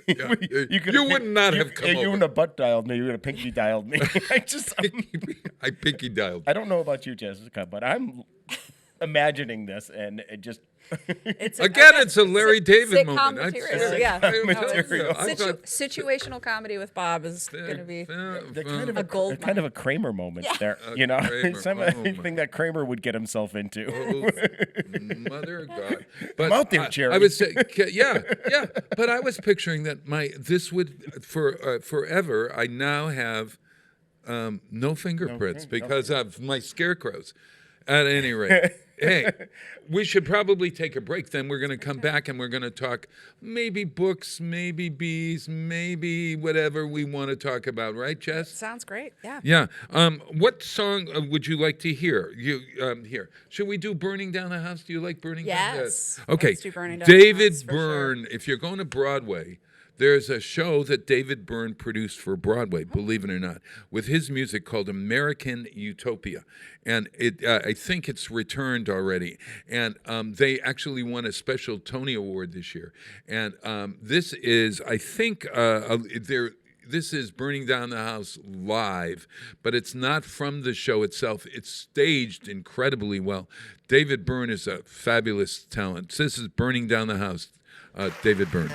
You would not have come over. You wouldn't have butt dialed me. You would have pinky dialed me. I pinky dialed. I don't know about you, Jessica, but I'm imagining this, and it just. It's a Larry David moment. Material. Yeah. Material. Situational comedy with Bob is going to be a gold. Kind of a Kramer moment there. Something that Kramer would get himself into. Mother of God. But I'm out there, Jerry. I would say, yeah. But I was picturing that this would forever. I now have no fingerprints because of my scarecrows. At any rate. Hey, we should probably take a break. Then we're going to come back and we're going to talk maybe books, maybe bees, maybe whatever we want to talk about. Right, Jess? Sounds great. Yeah. Yeah. What song would you like to hear? Here. Should we do Burning Down the House? Do you like Burning Down the House? Yes. Okay. Let's do Burning Down the David House, Byrne. If you're going to Broadway, there's a show that David Byrne produced for Broadway, believe it or not, with his music called American Utopia. And I think it's returned already. And they actually won a special Tony Award this year. And this is, I think, this is Burning Down the House live, but it's not from the show itself. It's staged incredibly well. David Byrne is a fabulous talent. This is Burning Down the House, David Byrne.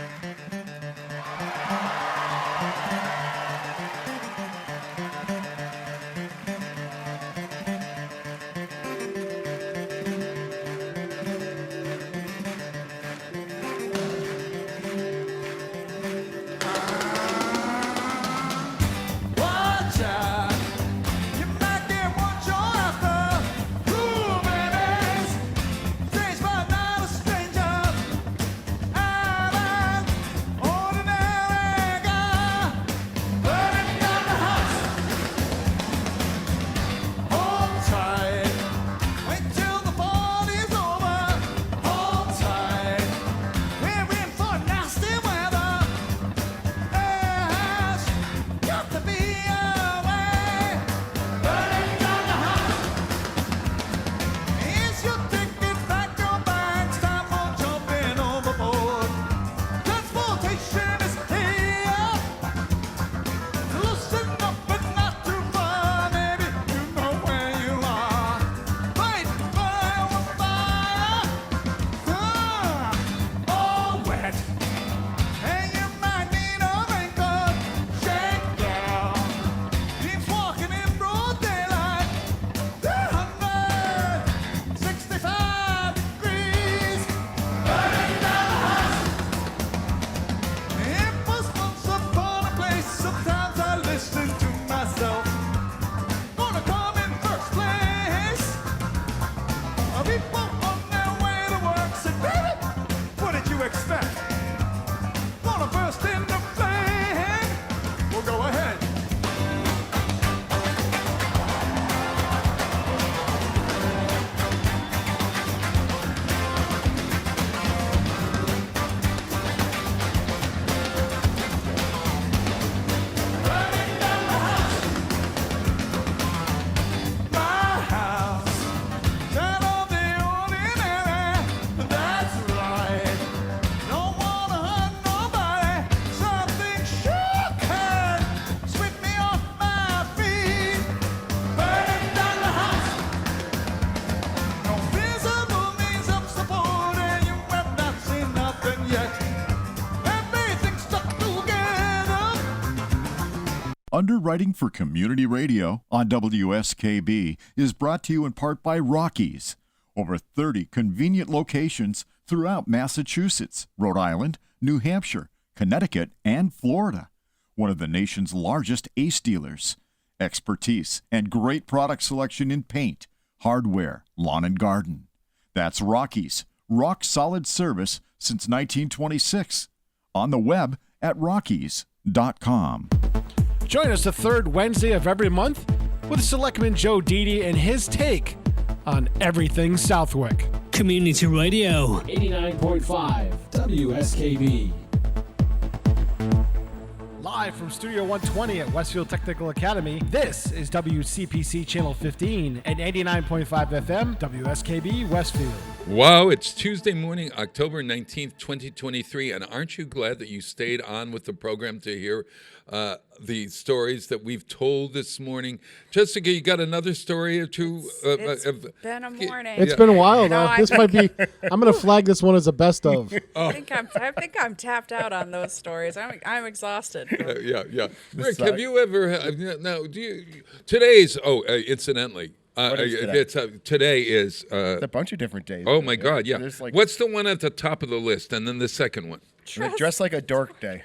Underwriting for Community Radio on WSKB is brought to you in part by Rockies. Over 30 convenient locations throughout Massachusetts, Rhode Island, New Hampshire, Connecticut, and Florida. One of the nation's largest ACE dealers. Expertise and great product selection in paint, hardware, lawn and garden. That's Rockies. Rock solid service since 1926. On the web at rockies.com. Join us the third Wednesday of every month with Selectman Joe Didi and his take on everything Southwick. Community Radio. 89.5 WSKB. Live from Studio 120 at Westfield Technical Academy, this is WCPC Channel 15 and 89.5 FM WSKB Westfield. Wow, it's Tuesday morning, October 19th, 2023, and aren't you glad that you stayed on with the program to hear the stories that we've told this morning? Jessica, you got another story or two? It's been a morning. It's been a while now. This might be, I'm going to flag this one as a best of. I think I'm tapped out on those stories. I'm exhausted. Yeah. Rick, have you ever, today's, incidentally, What is today? Today is It's a bunch of different days. oh my God, yeah. There's What's the one at the top of the list, and then the second one? Dress like a dork day.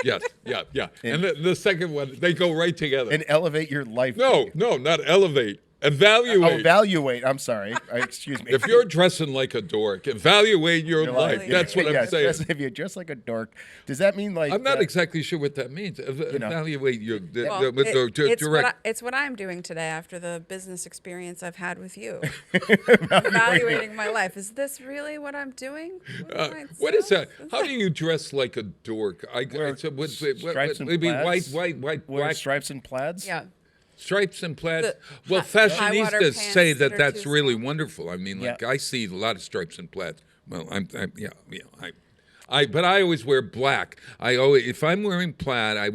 Yes, yeah. And the second one, they go right together. And elevate your life. No, not elevate. Evaluate. Evaluate. I'm sorry. Excuse me. If you're dressing like a dork, evaluate your life. That's what I'm saying. If you dress like a dork, does that mean like? I'm not exactly sure what that means. Evaluate your It's what I'm doing today after the business experience I've had with you. Evaluating my life. Is this really what I'm doing? What is that? How do you dress like a dork? Stripes and maybe plaids? white, Wear black. stripes and plaids. Yeah. Stripes and plaids. Well, high water fashionistas pants say that that are that's too really small. wonderful. I mean, like Yeah. I see a lot of stripes and plaids. Well, but I always wear black. If I'm wearing plaid, I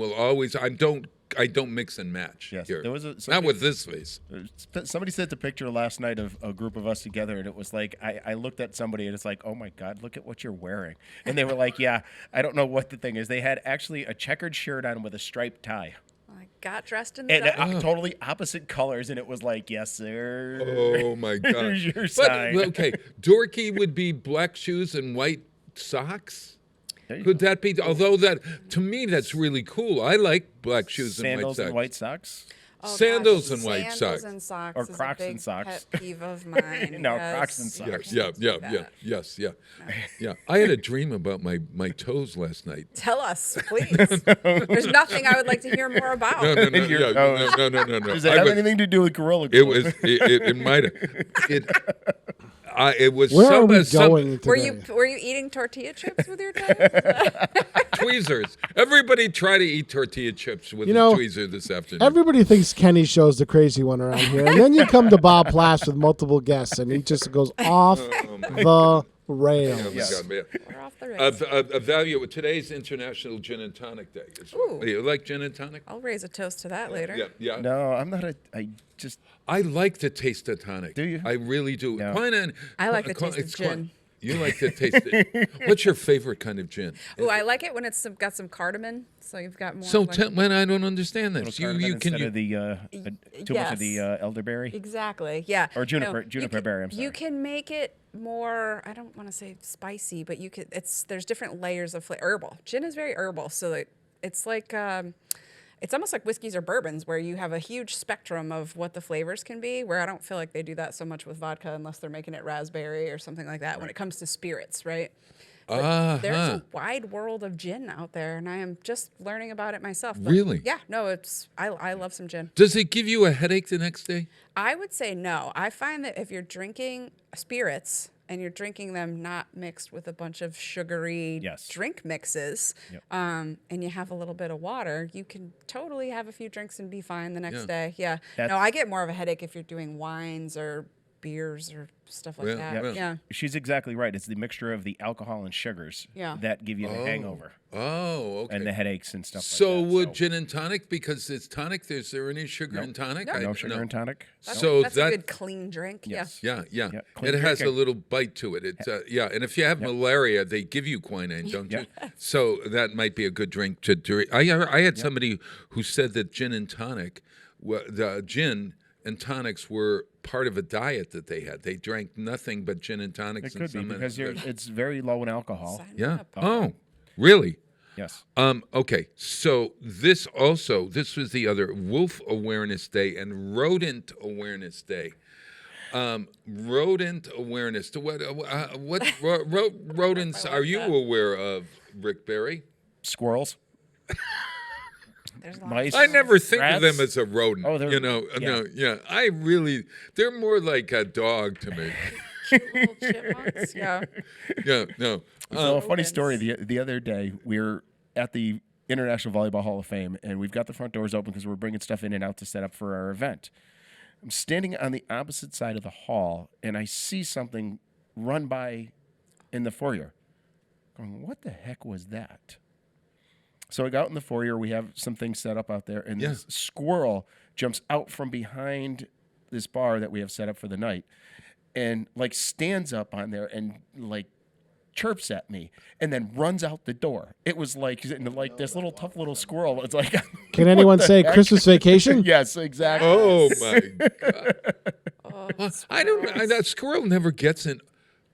don't mix and match. Yes. Here. There was Not with this face. Somebody sent a picture last night of a group of us together, and it was like I looked at somebody, and it's like, oh my God, look at what you're wearing. And they were like, yeah, I don't know what the thing is. They had actually a checkered shirt on with a striped tie. I got dressed in the And dark. totally opposite colors, and it was like, yes, sir. Oh my God. Here's your But, sign. okay, dorky would be black shoes and white socks. Could that be? Although to me, that's really cool. I like black shoes and white Sandals socks. and white socks. Oh, Sandals gosh, and white sandals socks. and socks Or is Crocs a big and socks. pet peeve of mine. No, because Crocs and you socks. can't do that. Yes. Yeah. I had a dream about my toes last night. Tell us, please. There's nothing I would like to hear more about. No. Does it have anything to do with Gorilla Glue? It was. It might have. It was. Where are we going Were today? you eating tortilla chips with your toes? tweezers. Everybody try to eat tortilla chips with a tweezer this afternoon. Everybody thinks Kenny's show's the crazy one around here. And then you come to Bob Plass with multiple guests, and he just goes off the rails. Oh, my God, man. We're off the rails. Evaluate today's International Gin and Tonic Day. Ooh. You like gin and tonic? I'll raise a toast to that later. Yeah. No, I'm not I like the taste of tonic. Do you? I really do. Yeah. I like the taste of gin. You like to taste it. What's your favorite kind of gin? Oh, I like it when it's got some cardamom, so you've got more. So like, when I don't understand this, instead of the too much of the elderberry. Exactly. Yeah. Or juniper berry. I'm sorry. You can make it more. I don't want to say spicy, but you could. There's different layers of herbal. Gin is very herbal, so it's like. It's almost like whiskeys or bourbons where you have a huge spectrum of what the flavors can be, where I don't feel like they do that so much with vodka unless they're making it raspberry or something like that when it comes to spirits, right? But there's a wide world of gin out there, and I am just learning about it myself. But really? Yeah. No, I love some gin. Does it give you a headache the next day? I would say no. I find that if you're drinking spirits and you're drinking them not mixed with a bunch of sugary drink mixes, and you have a little bit of water, you can totally have a few drinks and be fine the next day. Yeah. No, I get more of a headache if you're doing wines or beers or stuff like Yeah, that. yeah. Yeah. She's exactly right. It's the mixture of the alcohol and sugars that give you the hangover. Oh, okay. And the headaches and stuff So like that. would gin and tonic, because it's tonic, is there any sugar in tonic? No sugar in tonic. That's, So that's a good clean drink. Yes. Yeah. Clean It has a drinking. little bite to it. It's and if you have malaria, they give you quinine, don't you? So that might be a good drink to drink. I had somebody who said that gin and tonic, the gin and tonics were part of a diet that they had. They drank nothing but gin and tonics. It could be because it's very low in alcohol. Yeah. Oh, really? Yes. Okay. So this was the other Wolf Awareness Day and Rodent Awareness Day. Rodent awareness. What rodents are you aware of, Rick Berry? Squirrels. Mice. I never think rats. of them as a rodent. Oh, they're No. I really, they're more like a dog to me. Little chipmunks. Yeah. Yeah. No. So a funny story. The other day, we're at the International Volleyball Hall of Fame, and we've got the front doors open because we're bringing stuff in and out to set up for our event. I'm standing on the opposite side of the hall, and I see something run by in the foyer. Going, what the heck was that? So I got out in the foyer. We have some things set up out there, and this squirrel jumps out from behind this bar that we have set up for the night, and like stands up on there and like chirps at me, and then runs out the door. It was like this little tough little squirrel. It's like, can anyone say heck? Christmas Vacation? Yes, exactly. Oh my God! That squirrel never gets in.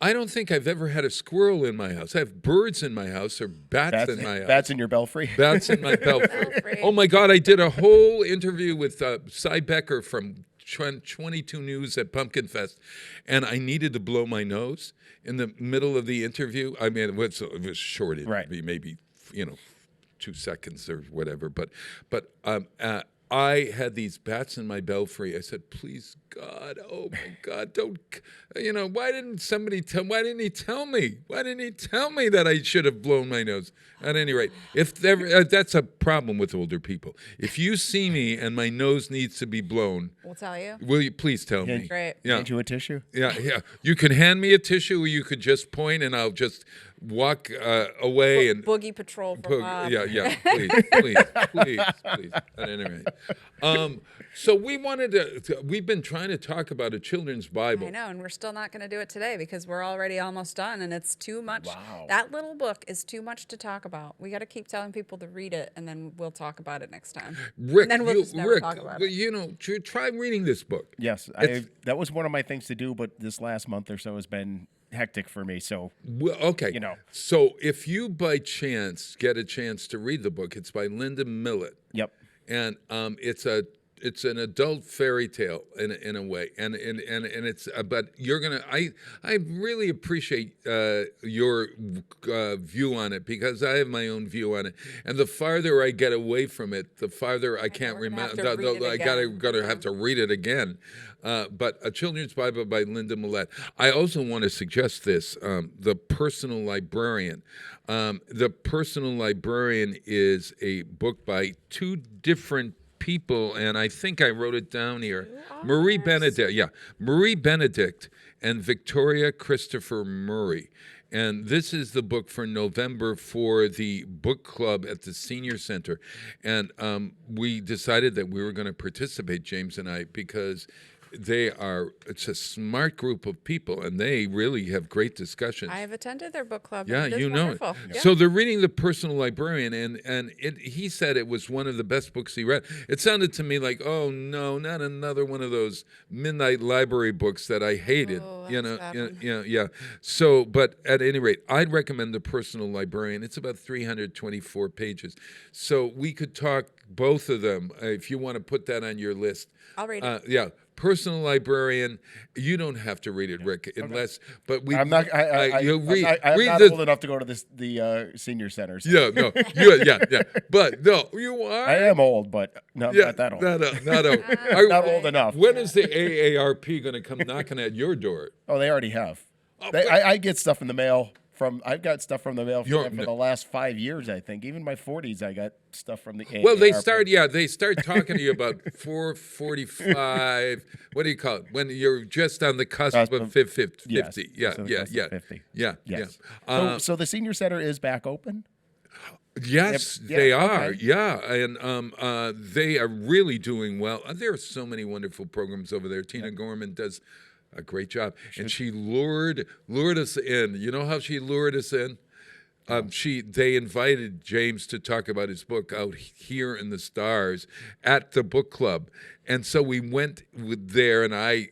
I don't think I've ever had a squirrel in my house. I have birds in my house or bats in my house. Bats in your belfry. Bats in my belfry. Oh my God! I did a whole interview with Cy Becker from 22 News at Pumpkin Fest, and I needed to blow my nose in the middle of the interview. I mean, it was a short interview, maybe 2 seconds or whatever. But I had these bats in my belfry. I said, please, God, oh my God, don't, why didn't he tell me? Why didn't he tell me that I should have blown my nose? At any rate, if that's a problem with older people. If you see me and my nose needs to be blown, We'll tell you. Will you please tell me? Great. Yeah. Hand you a tissue? Yeah. You can hand me a tissue, or you could just point, and I'll just walk away and Boogie Patrol for Bob. Yeah. Please. At any rate, so we've been trying to talk about a children's Bible. I know, and we're still not going to do it today because we're already almost done, and it's too much. Wow. That little book is too much to talk about. We got to keep telling people to read it, and then we'll talk about it next time. Rick, and then we'll just never talk about it. Try reading this book. Yes, that was one of my things to do, but this last month or so has been hectic for me. So, okay. So if you by chance get a chance to read the book, it's by Linda Millett. Yep. And it's an adult fairy tale in a way, and it's but you're gonna I really appreciate your view on it, because I have my own view on it, and the farther I get away from it, the farther I can't remember. I gotta have to read it again. But a children's Bible by Linda Millett. I also want to suggest this: The Personal Librarian. The Personal Librarian is a book by two different people, and I think I wrote it down here. Marie Benedict and Victoria Christopher Murray. And this is the book for November for the book club at the Senior Center. And we decided that we were going to participate, James and I, because it's a smart group of people, and they really have great discussions. I have attended their book club. Yeah, and it is you know wonderful. it. Yeah. So they're reading The Personal Librarian, and he said it was one of the best books he read. It sounded to me like, oh no, not another one of those midnight library books that I hated. Oh, Yeah. So, but at any rate, I'd recommend The Personal Librarian. It's about 324 pages. So we could talk both of them if you want to put that on your list. I'll read it. Yeah. Personal Librarian. You don't have to read it, Rick, unless. But we. I'm not. I'm not old enough to go to the senior centers. Yeah. But no, you are. I am old, but not that old. Not old. Not old enough. When is the AARP going to come knocking at your door? Oh, they already have. I get stuff in the mail I've got stuff from the mail for the last 5 years. I think even my 40s, I got stuff from the. Well, they start talking to you about 4:45. What do you call it when you're just on the cusp of 50? Yes. 50. Yeah. So the senior center is back open. Yes, they are. Okay. Yeah, and they are really doing well. There are so many wonderful programs over there. Tina Gorman does a great job, and she lured us in. You know how she lured us in? They invited James to talk about his book out here in the stars at the book club, and so we went there, and I'm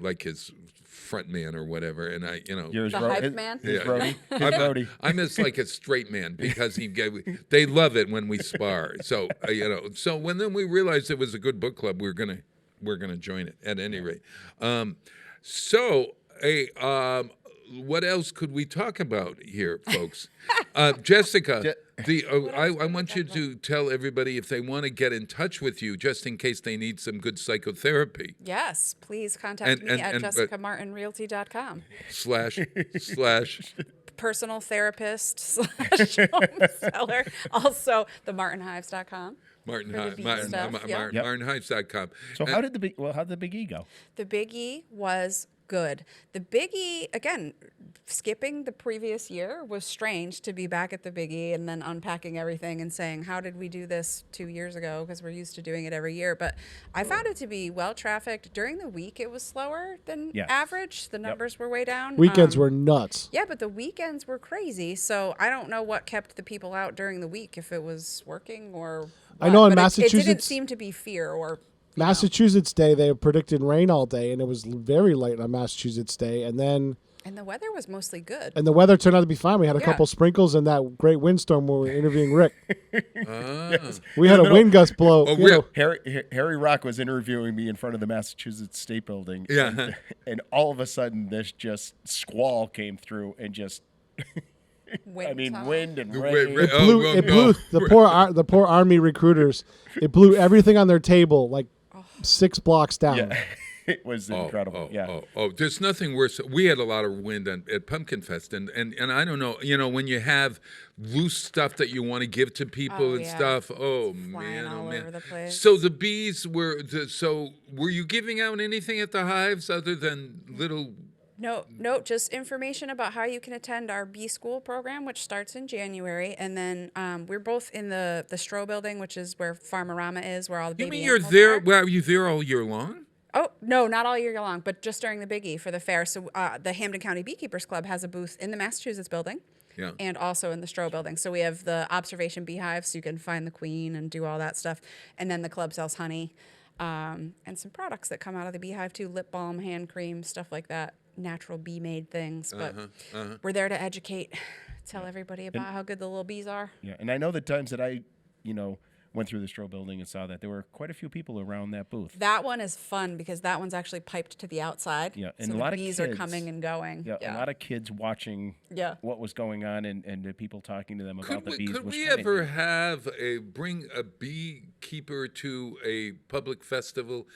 like his front man or whatever, and you're the hype man. I'm just like a straight man because they love it when we spar. So so then we realized it was a good book club, we're gonna join it at any rate. What else could we talk about here, folks? Jessica, I want you to tell everybody if they want to get in touch with you, just in case they need some good psychotherapy. Yes, please contact me at jessicamartinrealty.com. / personal therapist / home seller. Also, themartinhives.com. Martinhives.com. So how did the Big E go? The Big E was good. The Big E, again, skipping the previous year was strange to be back at the Big E and then unpacking everything and saying, how did we do this 2 years ago? Because we're used to doing it every year. But I found it to be well trafficked. During the week, it was slower than average. The numbers were way down. Weekends were nuts. Yeah, but the weekends were crazy. So I don't know what kept the people out during the week, if it was working or what. I know in but Massachusetts. It didn't seem to be fear or... Massachusetts Day, they predicted rain all day, and it was very late on Massachusetts Day. And then... And the weather was mostly good. And the weather turned out to be fine. We had a couple sprinkles and that great windstorm when we were interviewing Rick. We had a wind gust blow. Harry Rock was interviewing me in front of the Massachusetts State Building. Yeah. And all of a sudden, this just squall came through and just... wind and rain. It blew the poor Army recruiters. It blew everything on their table like 6 blocks down. Yeah. It was incredible. There's nothing worse. We had a lot of wind at Pumpkin Fest, and I don't know, when you have loose stuff that you want to give to people stuff. Oh man, over the place. So the bees were. Were you giving out anything at the hives other than little? No, just information about how you can attend our Bee School program, which starts in January. And then we're both in the Stroh building, which is where Farmerama is, where all the baby you're there? Well, are you there all year long? Oh, no, not all year long, but just during the Big E for the fair. So the Hampden County Beekeepers Club has a booth in the Massachusetts building and also in the Stroh building. So we have the observation beehive, so you can find the queen and do all that stuff. And then the club sells honey and some products that come out of the beehive too, lip balm, hand cream, stuff like that, natural bee-made things. But we're there to educate, tell everybody about how good the little bees are. Yeah, and I know the times that I, went through the Stroh building and saw that there were quite a few people around that booth. That one is fun because that one's actually piped to the outside. Yeah, and so a lot the bees of kids are coming and going. Yeah, a lot of kids watching what was going on and the people talking to them about the bees. Could we ever have bring a beekeeper to a public festival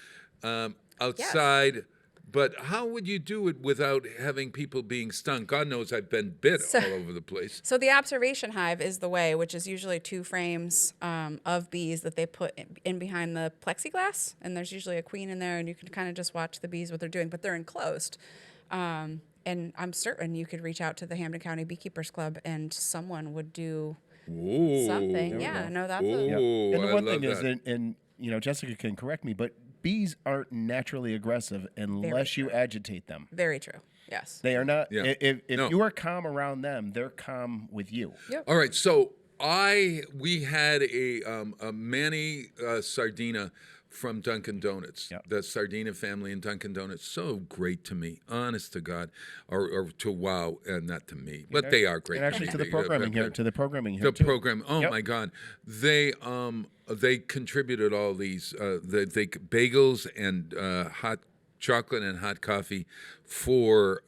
outside? Yes. But how would you do it without having people being stung? God knows I've been bit all over the place. So the observation hive is the way, which is usually 2 frames of bees that they put in behind the plexiglass. And there's usually a queen in there, and you can kind of just watch the bees, what they're doing. But they're enclosed. And I'm certain you could reach out to the Hampden County Beekeepers Club, and someone would do something. Yeah, no, that's And the one thing is, and Jessica can correct me, but bees aren't naturally aggressive unless you agitate them. Very true. Yes. They are not. Yeah. If you are calm around them, they're calm with you. Yep. All right. So we had a Manny Sardina from Dunkin' Donuts. Yep. The Sardina family in Dunkin' Donuts. So great to me, honest to God, or to WOW, not to me, but they are great. And actually to the programming here. To the programming here. The program. Oh my God, they contributed all these they bagels and hot chocolate and hot coffee for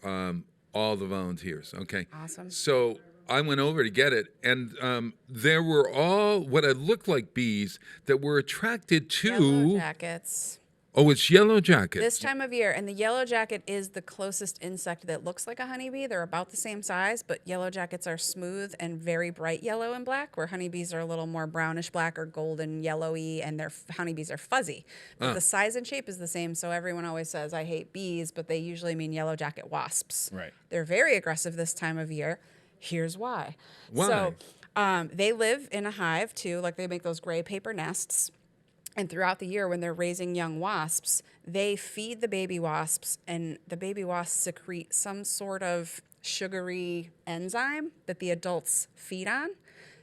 all the volunteers. Okay. Awesome. So I went over to get it, and there were all what looked like bees that were attracted to yellow jackets. Oh, it's yellow jacket. This time of year, and the yellow jacket is the closest insect that looks like a honeybee. They're about the same size, but yellow jackets are smooth and very bright yellow and black, where honeybees are a little more brownish black or golden yellowy, and their honeybees are fuzzy. But the size and shape is the same, so everyone always says, I hate bees, but they usually mean yellow jacket wasps. Right. They're very aggressive this time of year. Here's why. Why? So they live in a hive, too, like they make those gray paper nests. And throughout the year, when they're raising young wasps, they feed the baby wasps, and the baby wasps secrete some sort of sugary enzyme that the adults feed on.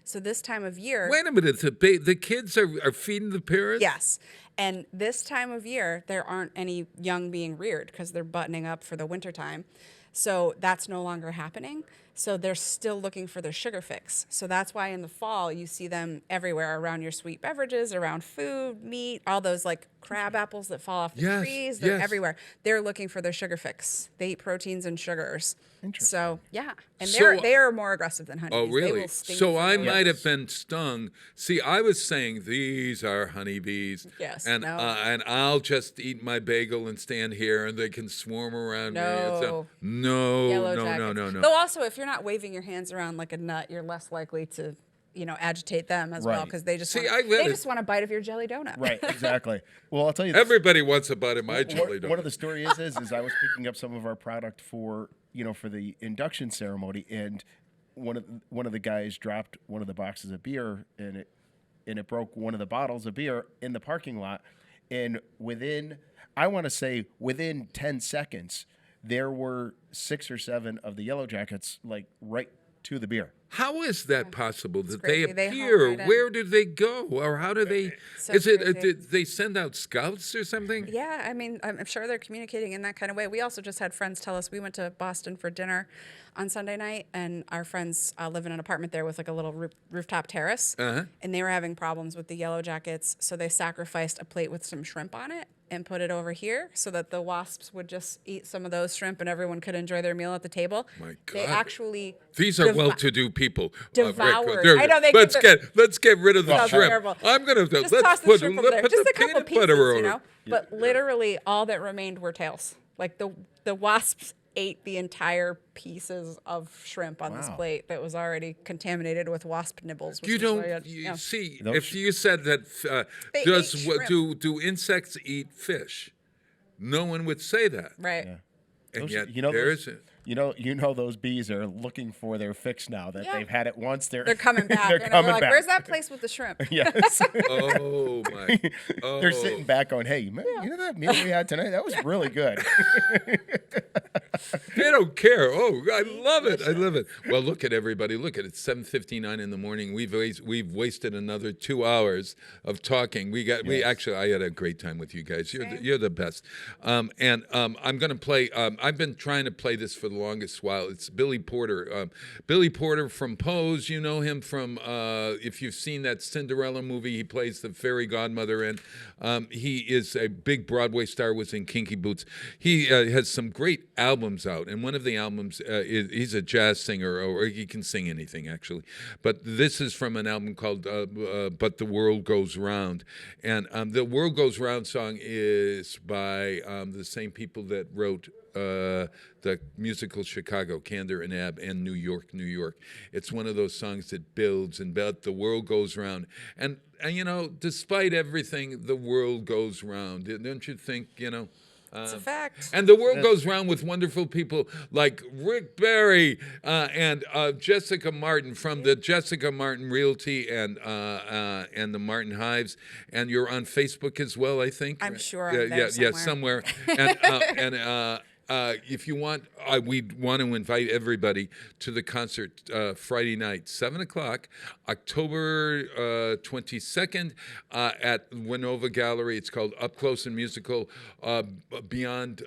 So this time of year... Wait a minute. The kids are feeding the parents? Yes. And this time of year, there aren't any young being reared because they're buttoning up for the wintertime. So that's no longer happening. So they're still looking for their sugar fix. So that's why in the fall you see them everywhere around your sweet beverages, around food, meat, all those like crab apples that fall off the trees. They're everywhere. They're looking for their sugar fix. They eat proteins and sugars. So yeah, and they are more aggressive than honeybees. Oh, really? They will sting So you. I might have been stung. See, I was saying these are honeybees. Yes. And and I'll just eat my bagel and stand here, and they can swarm around me. No. No. Though also, if you're not waving your hands around like a nut, you're less likely to, agitate them as well because they just want a bite of your jelly donut. Right, exactly. Well, I'll tell you. Everybody wants a bite of my jelly donut. One of the stories is I was picking up some of our product for the induction ceremony, and one of the guys dropped one of the boxes of beer, and it broke one of the bottles of beer in the parking lot, and within 10 seconds, there were 6 or 7 of the yellow jackets like right to the beer. How is that possible that they crazy. They appear? home right Where did they go, or how do they? So is it? crazy. Did they send out scouts or something? Yeah, I mean, I'm sure they're communicating in that kind of way. We also just had friends tell us we went to Boston for dinner on Sunday night, and our friends live in an apartment there with like a little rooftop terrace, and they were having problems with the yellow jackets, so they sacrificed a plate with some shrimp on it and put it over here so that the wasps would just eat some of those shrimp and everyone could enjoy their meal at the table. My God. They actually These are well-to-do people. devoured. Rick, I know they let's get rid of the Sounds shrimp. terrible. I'm gonna just let's toss the put, shrimp over there. put Just the a couple peanut pieces, butter over. But literally all that remained were tails. Like the wasps ate the entire pieces of shrimp on this plate that was already contaminated with wasp nibbles. You don't see if you said that do insects eat fish? No one would say that. Right. Yeah. And yet those bees are looking for their fix now that they've had it once. They're coming back. They're coming like, back. Where's that place with the shrimp? Yes. Oh my. Oh. They're sitting back going, hey, man, you know that meal we had tonight? That was really good. They don't care. Oh, I love it. I love it. Well, look at everybody. Look at it. It's 7:59 in the morning. We've wasted another 2 hours of talking. I had a great time with you guys. You're the best. I'm going to play. I've been trying to play this for the longest while. It's Billy Porter. Billy Porter from Pose. You know him from if you've seen that Cinderella movie. He plays the fairy godmother in. He is a big Broadway star. Was in Kinky Boots. He has some great albums out, and one of the albums he's a jazz singer, or he can sing anything actually, but this is from an album called But the World Goes Round, and the World Goes Round song is by the same people that wrote the musical Chicago, Kander and Ab, and New York, New York. It's one of those songs that builds and builds. The world goes round, and despite everything, the world goes round. Don't you think? It's a fact. And the world goes round with wonderful people like Rick Barry and Jessica Martin from the Jessica Martin Realty and the Martin Hives. And you're on Facebook as well, I think. I'm sure. I'm there somewhere. And if you want, we want to invite everybody to the concert Friday night, 7:00, October 22nd, at Winova Gallery. It's called Up Close and Musical, Beyond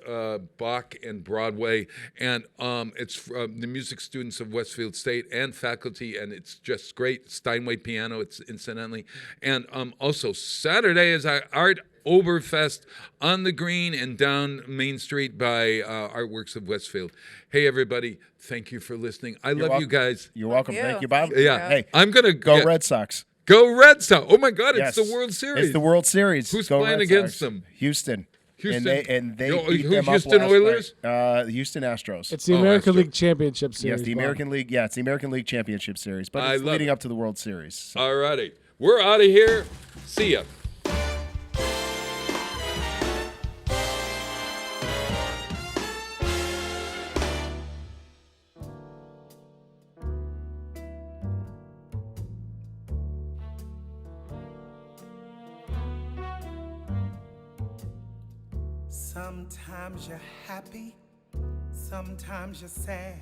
Bach and Broadway. And it's the music students of Westfield State and faculty, and it's just great. Steinway piano, it's incidentally. And also Saturday is our Art Oberfest on the Green and down Main Street by Artworks of Westfield. Hey, everybody. Thank you for listening. I love you guys. You're welcome. Thank you, Bob. Yeah. Hey, I'm going to go Red Sox. Go Red Sox. Oh, my God. It's the World Series. It's the World Series. Who's Go playing Red against Sox. them? Houston. Houston. And they Who- beat them Houston up last Oilers? night. The Houston Astros. It's the American League Championship Series. Yes, the American League. Yeah, it's the American League Championship Series, but I it's love leading it. up to the World Series. So. All righty. We're out of here. See ya. Sometimes you're happy, sometimes you're sad,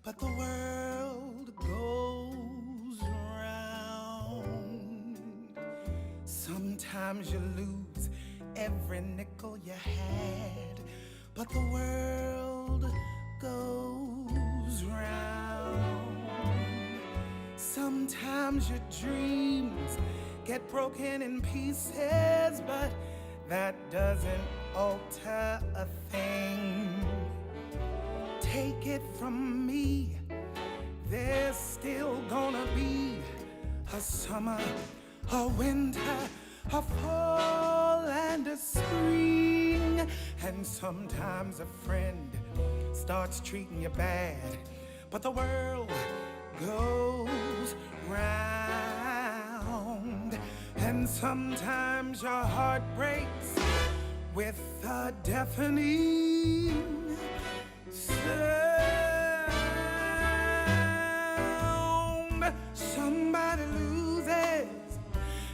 but the world goes round. Sometimes you lose every nickel you had, but the world goes round. Sometimes your dreams get broken in pieces, but that doesn't alter a thing. Take it from me, there's still gonna be a summer, a winter, a fall and a spring. And sometimes a friend starts treating you bad, but the world goes round. And sometimes your heart breaks with a deafening sound. Somebody loses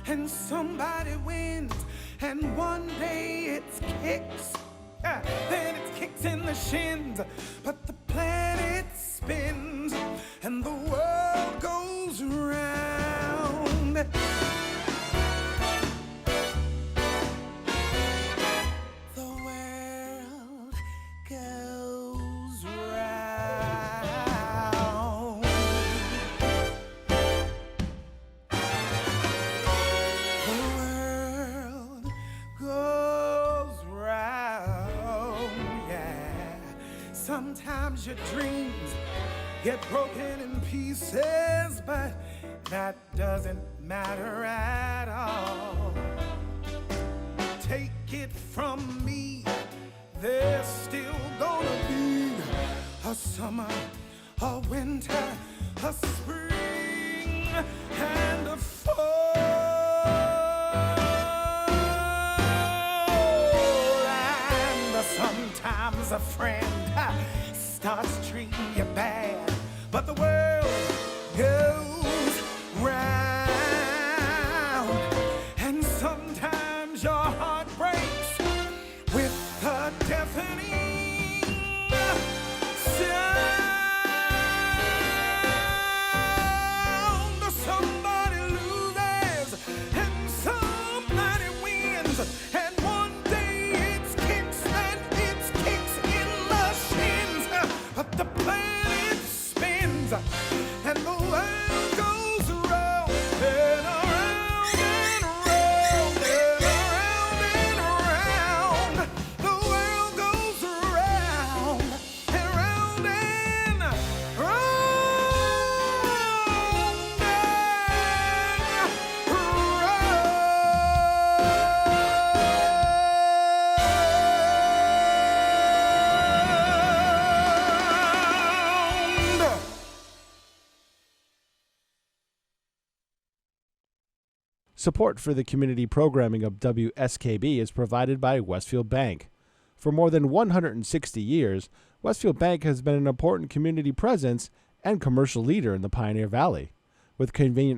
and somebody wins, and one day it's kicks, then it's kicks in the shins, but the planet spins and the world goes round. Sometimes your dreams get broken in pieces, but that doesn't matter at all. Take it from me, there's still gonna be a summer, a winter, a spring, and a fall. And sometimes a friend starts treating you bad, but the world goes round. And sometimes your heart breaks with a deafening sound. Somebody loses and somebody wins, and one day it's kicks and it's kicks in the shins, but the planet spins and the world goes round and around and round and around and around. The world goes round and round and Support for the community programming of WSKB is provided by Westfield Bank. For more than 160 years, Westfield Bank has been an important community presence and commercial leader in the Pioneer Valley. With convenient